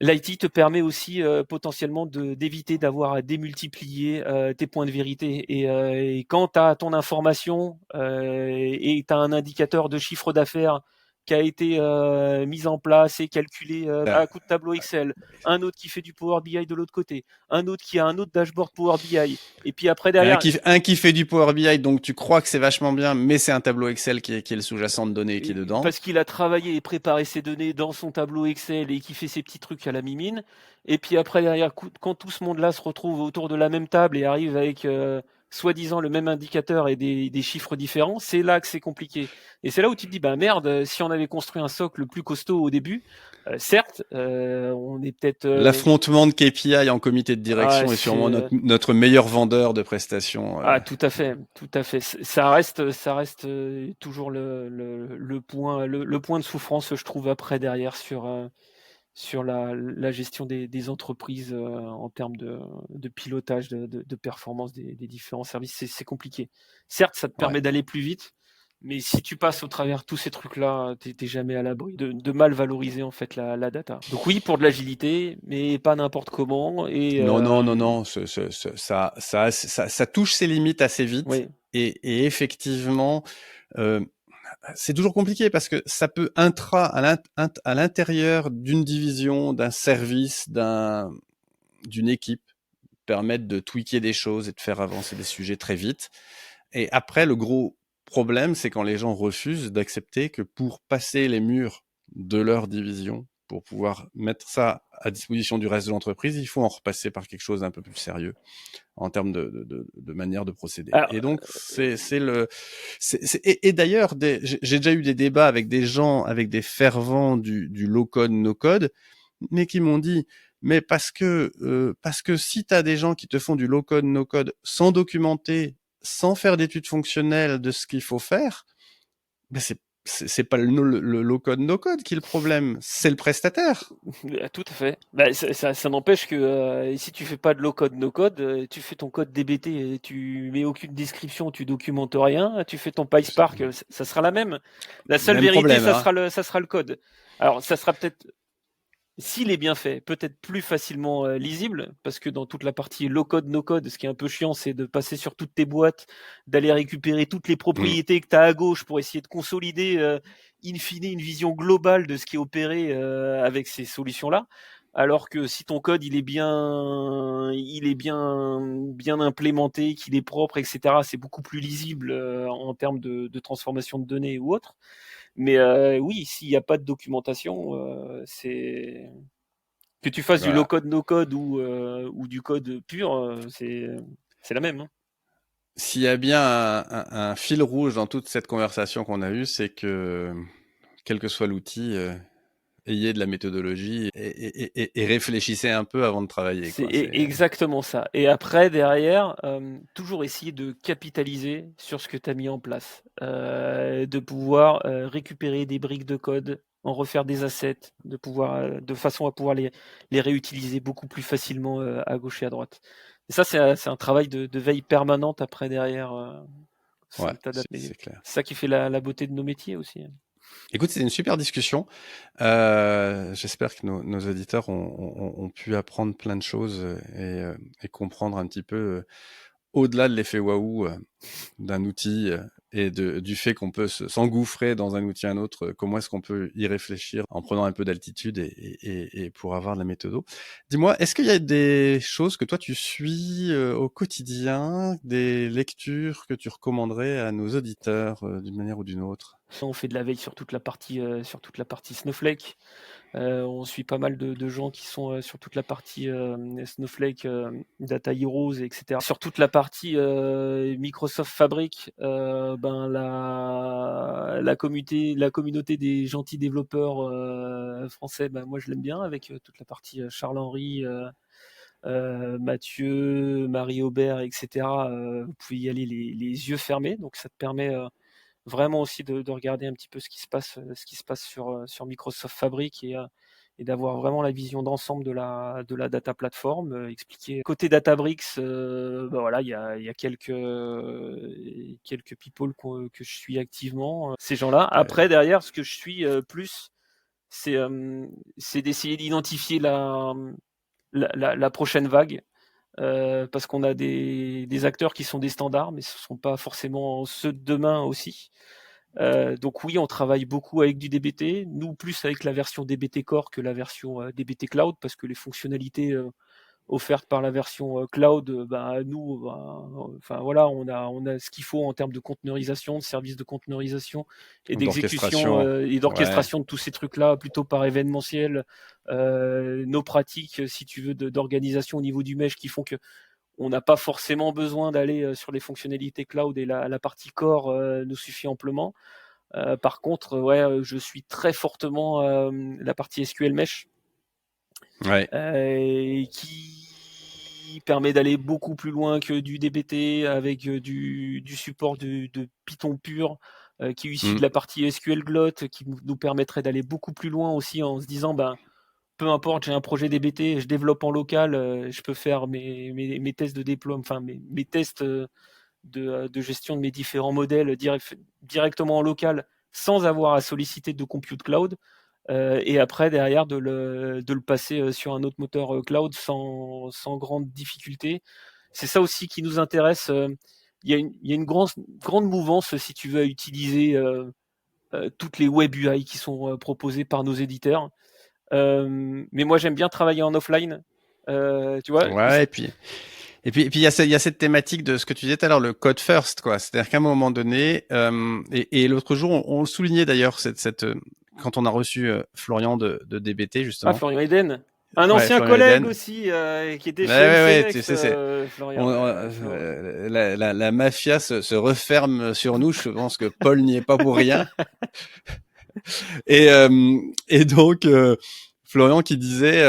l'IT te permet aussi potentiellement d'éviter d'avoir à démultiplier tes points de vérité. Et quand tu as ton information et tu as un indicateur de chiffre d'affaires qui a été mis en place et calculé à coup de tableau Excel, un autre qui fait du Power BI de l'autre côté, un autre qui a un autre dashboard Power BI, et puis après derrière... Un qui fait du Power BI, donc tu crois que c'est vachement bien, mais c'est un tableau Excel qui est le sous-jacent de données qui est dedans. Parce qu'il a travaillé et préparé ses données dans son tableau Excel et qui fait ses petits trucs à la mimine. Et puis après derrière, quand tout ce monde-là se retrouve autour de la même table et arrive avec soi-disant le même indicateur et des chiffres différents, c'est là que c'est compliqué. Et c'est là où tu te dis, bah merde, si on avait construit un socle plus costaud au début, certes, on est peut-être... L'affrontement de KPI en comité de direction est sûrement c'est... notre meilleur vendeur de prestations. Ah, tout à fait, tout à fait. Ça reste toujours le point, le point de souffrance, je trouve, après, derrière, sur la gestion des entreprises en termes de pilotage, de performance des différents services. C'est compliqué. Certes, ça te Ouais. permet d'aller plus vite, mais si tu passes au travers de tous ces trucs-là, t'es jamais à l'abri de mal valoriser en fait la data. Donc oui, pour de l'agilité, mais pas n'importe comment. Et Non. Ça touche ses limites assez vite. oui. Et effectivement, c'est toujours compliqué parce que ça peut à l'intérieur d'une division, d'un service, d'une équipe, permettre de tweaker des choses et de faire avancer des sujets très vite. Et après, le gros problème, c'est quand les gens refusent d'accepter que pour passer les murs de leur division, pour pouvoir mettre ça à disposition du reste de l'entreprise, il faut en repasser par quelque chose d'un peu plus sérieux en termes de manière de procéder. Alors, et donc, et d'ailleurs, j'ai déjà eu des débats avec des gens, avec des fervents du low-code, no-code, mais qui m'ont dit, mais parce que si tu as des gens qui te font du low-code, no-code sans documenter, sans faire d'études fonctionnelles de ce qu'il faut faire, ben c'est pas le low-code, no-code qui est le problème, c'est le prestataire. tout à fait. Bah, ça n'empêche que si tu fais pas de low-code, no-code, tu fais ton code DBT, et tu mets aucune description, tu documentes rien, tu fais ton PySpark, ça sera la même. La seule Même vérité, problème, ça sera le code. Alors, ça sera peut-être, s'il est bien fait, peut-être plus facilement lisible, parce que dans toute la partie low-code, no-code, ce qui est un peu chiant, c'est de passer sur toutes tes boîtes, d'aller récupérer toutes les propriétés que tu as à gauche pour essayer de consolider, in fine, une vision globale de ce qui est opéré avec ces solutions-là. Alors que si ton code il est bien implémenté, qu'il est propre, etc., c'est beaucoup plus lisible en termes de transformation de données ou autre. Mais oui, s'il n'y a pas de documentation, c'est que tu fasses du voilà. low-code, no-code ou du code pur, c'est la même. Hein. S'il y a bien un fil rouge dans toute cette conversation qu'on a eue, c'est que, quel que soit l'outil, ayez de la méthodologie et réfléchissez un peu avant de travailler. C'est Quoi. exactement ça. Et après, derrière, toujours essayer de capitaliser sur ce que tu as mis en place. De pouvoir récupérer des briques de code, en refaire des assets, de façon à pouvoir les réutiliser beaucoup plus facilement à gauche et à droite. Et ça, c'est un travail de veille permanente après, derrière. Ouais, C'est t'adapter. c'est clair. C'est ça qui fait la beauté de nos métiers aussi. Écoute, c'est une super discussion. J'espère que nos auditeurs ont pu apprendre plein de choses et comprendre un petit peu au-delà de l'effet waouh d'un outil et du fait qu'on peut s'engouffrer dans un outil à un autre, comment est-ce qu'on peut y réfléchir en prenant un peu d'altitude et pour avoir de la méthode. Dis-moi, est-ce qu'il y a des choses que toi tu suis au quotidien, des lectures que tu recommanderais à nos auditeurs d'une manière ou d'une autre? On fait de la veille sur toute la partie Snowflake. On suit pas mal de gens qui sont sur toute la partie Snowflake, Data Heroes, etc. Sur toute la partie Microsoft Fabric, ben la communauté des gentils développeurs français, ben moi je l'aime bien, avec toute la partie Charles-Henri, Mathieu, Marie Aubert, etc. Vous pouvez y aller les yeux fermés, donc ça te permet vraiment aussi de regarder un petit peu ce qui se passe sur Microsoft Fabric et d'avoir vraiment la vision d'ensemble de la data platform, expliquer. Côté Databricks, bah voilà, il y a quelques people que je suis activement, ces gens-là. Après, derrière, ce que je suis plus, c'est d'essayer d'identifier la prochaine vague. Parce qu'on a des acteurs qui sont des standards, mais ce ne sont pas forcément ceux de demain aussi. Donc oui, on travaille beaucoup avec du DBT, nous plus avec la version DBT Core que la version DBT Cloud, parce que les fonctionnalités offertes par la version cloud, bah, nous, bah, enfin voilà, on a ce qu'il faut en termes de conteneurisation, de services de conteneurisation et d'exécution D'orchestration. et Ouais. d'orchestration de tous ces trucs-là, plutôt par événementiel. Nos pratiques, si tu veux, d'organisation au niveau du mesh qui font que on n'a pas forcément besoin d'aller sur les fonctionnalités cloud et la partie core nous suffit amplement. Par contre, je suis très fortement la partie SQL Mesh, Ouais. qui permet d'aller beaucoup plus loin que du DBT avec du support de Python pur, qui est issu de la partie SQL Glot, qui nous permettrait d'aller beaucoup plus loin aussi en se disant, peu importe, j'ai un projet DBT, je développe en local, je peux faire mes tests de déploiement, enfin mes tests de gestion de mes différents modèles directement en local sans avoir à solliciter de compute cloud. Et après, derrière, de le passer sur un autre moteur cloud sans grande difficulté. C'est ça aussi qui nous intéresse. Il y a une grande mouvance, si tu veux, à utiliser toutes les web UI qui sont proposées par nos éditeurs. Mais moi, j'aime bien travailler en offline. Tu vois. Ouais, et puis il y a cette thématique de ce que tu disais tout à l'heure, le code first, quoi. C'est-à-dire qu'à un moment donné, et l'autre jour, on le soulignait d'ailleurs, quand on a reçu Florian de DBT Ah, justement. Florian Eden. Un Ouais, ancien Florian collègue Eden. aussi, qui était chez Ouais, tu MCNext, sais, Florian. la mafia se referme sur nous. Je pense que Paul n'y est pas pour rien. Et, donc, Florian qui disait,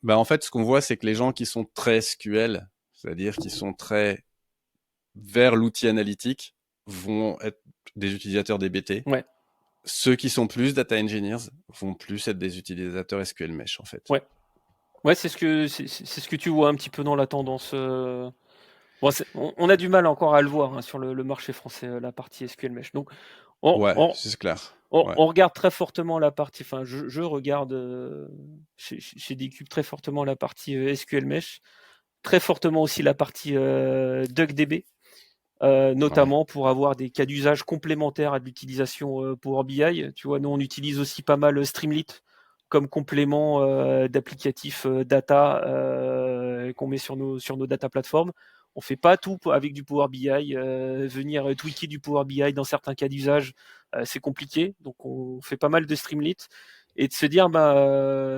en fait, ce qu'on voit, c'est que les gens qui sont très SQL, c'est-à-dire qui sont très vers l'outil analytique, vont être des utilisateurs DBT. Ouais. Ceux qui sont plus data engineers vont plus être des utilisateurs SQL Mesh, en fait. Ouais, c'est ce que tu vois un petit peu dans la tendance. Bon, on a du mal encore à le voir sur le marché français, la partie SQL Mesh. Donc, Ouais, c'est clair. Ouais. on regarde très fortement la partie. Enfin, je regarde chez Dcube très fortement la partie SQL Mesh, très fortement aussi la partie DuckDB. Notamment pour avoir des cas d'usage complémentaires à l'utilisation Power BI. Tu vois, nous on utilise aussi pas mal Streamlit comme complément d'applicatifs data qu'on met sur nos data plateformes. On fait pas tout avec du Power BI. Venir tweaker du Power BI dans certains cas d'usage, c'est compliqué. Donc on fait pas mal de Streamlit et de se dire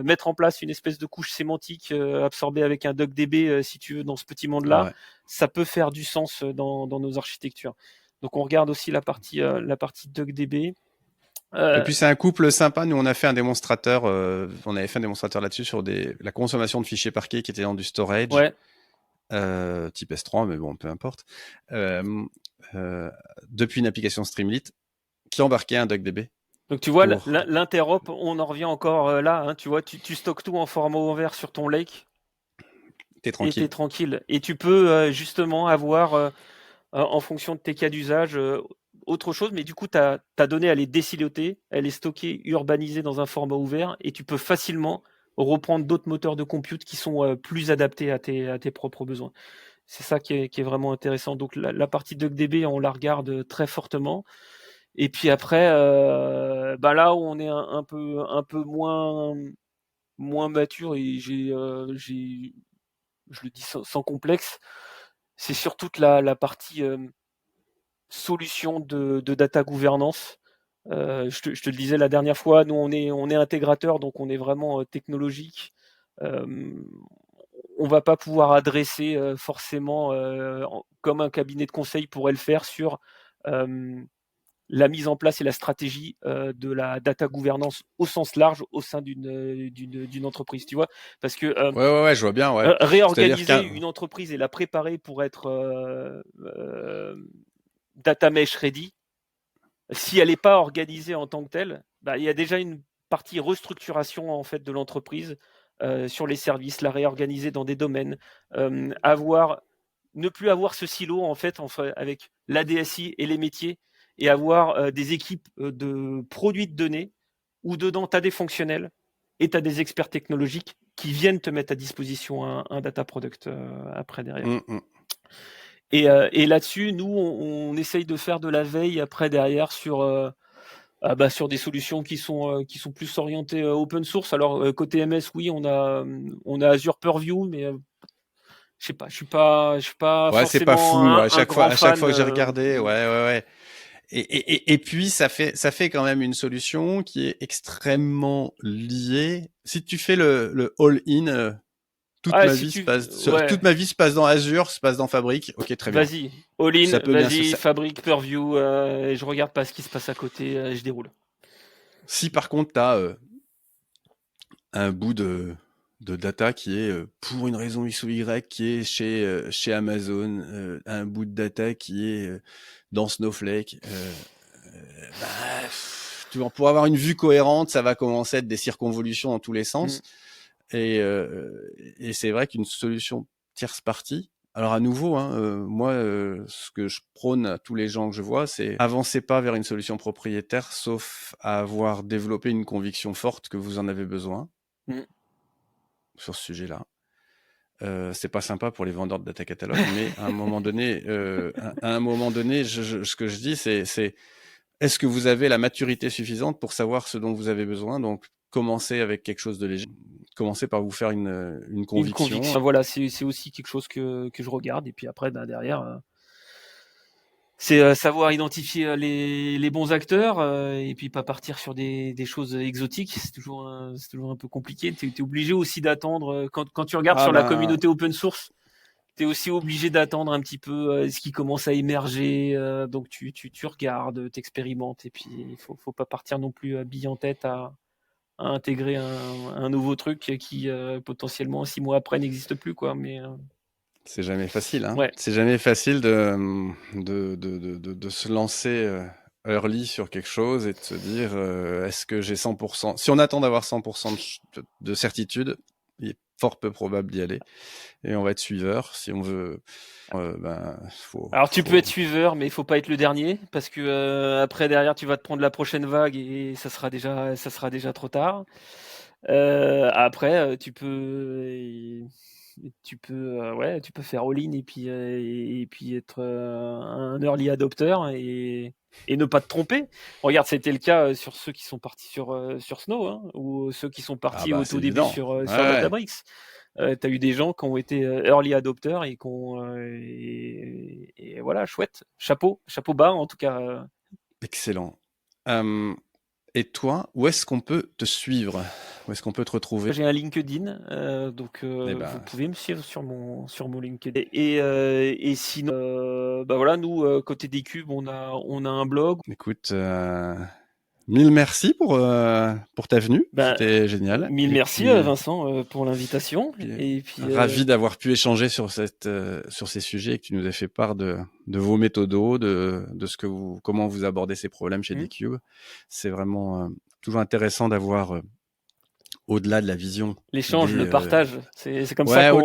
mettre en place une espèce de couche sémantique absorbée avec un DuckDB si tu veux dans ce petit monde là, ça peut faire du sens dans nos architectures. Donc on regarde aussi la partie DuckDB. Et puis c'est un couple sympa. Nous on a fait un démonstrateur, on avait fait un démonstrateur là-dessus sur la consommation de fichiers parquets qui était dans du storage, type S3, mais bon peu importe, depuis une application Streamlit qui embarquait un DuckDB. Donc tu vois, l'interop, on en revient encore là. Tu vois, tu stockes tout en format ouvert sur ton lake. T'es tranquille. Et t'es tranquille. Et tu peux justement avoir, en fonction de tes cas d'usage, autre chose. Mais du coup, ta donnée, elle est désilotée, elle est stockée, urbanisée dans un format ouvert. Et tu peux facilement reprendre d'autres moteurs de compute qui sont plus adaptés à tes propres besoins. C'est ça qui est vraiment intéressant. Donc la partie DuckDB, on la regarde très fortement. Et puis après, là où on est un peu moins mature et je le dis sans complexe, c'est surtout la partie solution de data gouvernance. Je te le disais la dernière fois, nous on est intégrateur, donc on est vraiment technologique. On va pas pouvoir adresser forcément comme un cabinet de conseil pourrait le faire sur la mise en place et la stratégie de la data gouvernance au sens large au sein d'une entreprise, tu vois, parce que ouais, je vois bien. Ouais. Réorganiser une entreprise et la préparer pour être data mesh ready, si elle n'est pas organisée en tant que telle, il y a déjà une partie restructuration en fait de l'entreprise sur les services, la réorganiser dans des domaines, ne plus avoir ce silo en fait avec la DSI et les métiers et avoir des équipes de produits de données où dedans tu as des fonctionnels et tu as des experts technologiques qui viennent te mettre à disposition un data product après derrière. Et là-dessus, nous, on essaye de faire de la veille après derrière sur des solutions qui sont plus orientées open source. Alors côté MS, oui, on a Azure Purview, mais je sais pas, je suis pas ouais, c'est pas fou. forcément À chaque fois que j'ai regardé, ouais. Et puis ça fait quand même une solution qui est extrêmement liée. Si tu fais le all-in, toute Ah, ma si vie se tu... passe, Ouais, toute ma vie se passe dans Azure, se passe dans Fabric. Ok, très bien. vas-y. All-in, Ça peut bien vas-y, se. Fabric, Purview, et je regarde pas ce qui se passe à côté, je déroule. Si par contre tu as un bout de data qui est pour une raison X ou Y qui est chez Amazon, un bout de data qui est dans Snowflake, pour avoir une vue cohérente, ça va commencer à être des circonvolutions dans tous les sens. Et c'est vrai qu'une solution tierce partie, alors à nouveau, moi, ce que je prône à tous les gens que je vois, c'est avancez pas vers une solution propriétaire, sauf à avoir développé une conviction forte que vous en avez besoin sur ce sujet-là. C'est pas sympa pour les vendeurs de data catalogue, mais à un moment donné, ce que je dis, c'est est-ce que vous avez la maturité suffisante pour savoir ce dont vous avez besoin? Donc, commencez avec quelque chose de léger. Commencez par vous faire une Une conviction. conviction. Voilà, c'est aussi quelque chose que je regarde. Et puis après, derrière, c'est savoir identifier les bons acteurs et puis pas partir sur des choses exotiques. C'est toujours un peu compliqué. Tu es obligé aussi d'attendre. Quand tu regardes sur la communauté open source, tu es aussi obligé d'attendre un petit peu ce qui commence à émerger. Donc tu regardes, t'expérimentes. Et puis il faut pas partir non plus bille en tête à intégrer un nouveau truc qui potentiellement 6 mois après n'existe plus, quoi. Mais c'est jamais facile. ouais. C'est jamais facile de se lancer early sur quelque chose et de se dire est-ce que j'ai 100%. Si on attend d'avoir 100% de certitude, il est fort peu probable d'y aller. Et on va être suiveur. Si on veut, Alors tu peux être suiveur, mais il faut pas être le dernier, parce que après derrière tu vas te prendre la prochaine vague et ça sera déjà trop tard. Après tu peux faire all-in et puis être un early adopter et ne pas te tromper. Regarde, c'était le cas sur ceux qui sont partis sur Snow, hein, ou ceux qui sont partis au tout début sur Databricks. Tu as eu des gens qui ont été early adopters et et voilà, chouette, chapeau bas en tout cas. Excellent. Et toi, où est-ce qu'on peut te suivre? Où est-ce qu'on peut te retrouver? J'ai un LinkedIn, donc vous pouvez me suivre sur mon LinkedIn. Et sinon, voilà, nous côté des cubes, on a un blog. Écoute, mille merci pour ta venue. C'était génial. Mille merci Vincent pour l'invitation. Et puis ravi d'avoir pu échanger sur ces sujets et que tu nous aies fait part de vos méthodos, de comment vous abordez ces problèmes chez Dcube. C'est vraiment toujours intéressant d'avoir au-delà de la vision. L'échange, le partage, c'est comme ça qu'on...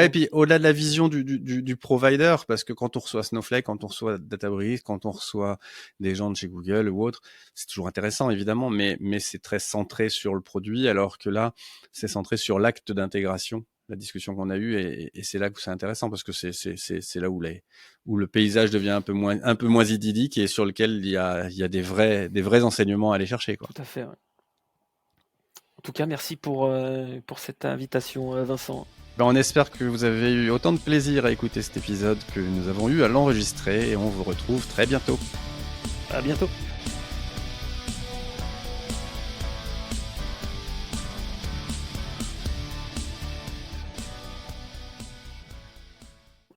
Puis au-delà de la vision du provider, parce que quand on reçoit Snowflake, quand on reçoit Databricks, quand on reçoit des gens de chez Google ou autre, c'est toujours intéressant évidemment, mais c'est très centré sur le produit, alors que là, c'est centré sur l'acte d'intégration, la discussion qu'on a eue, et c'est là que c'est intéressant, parce que c'est là où le paysage devient un peu moins idyllique et sur lequel il y a des vrais enseignements à aller chercher, quoi. Tout à fait, ouais. En tout cas, merci pour cette invitation, Vincent. On espère que vous avez eu autant de plaisir à écouter cet épisode que nous avons eu à l'enregistrer, et on vous retrouve très bientôt. À bientôt.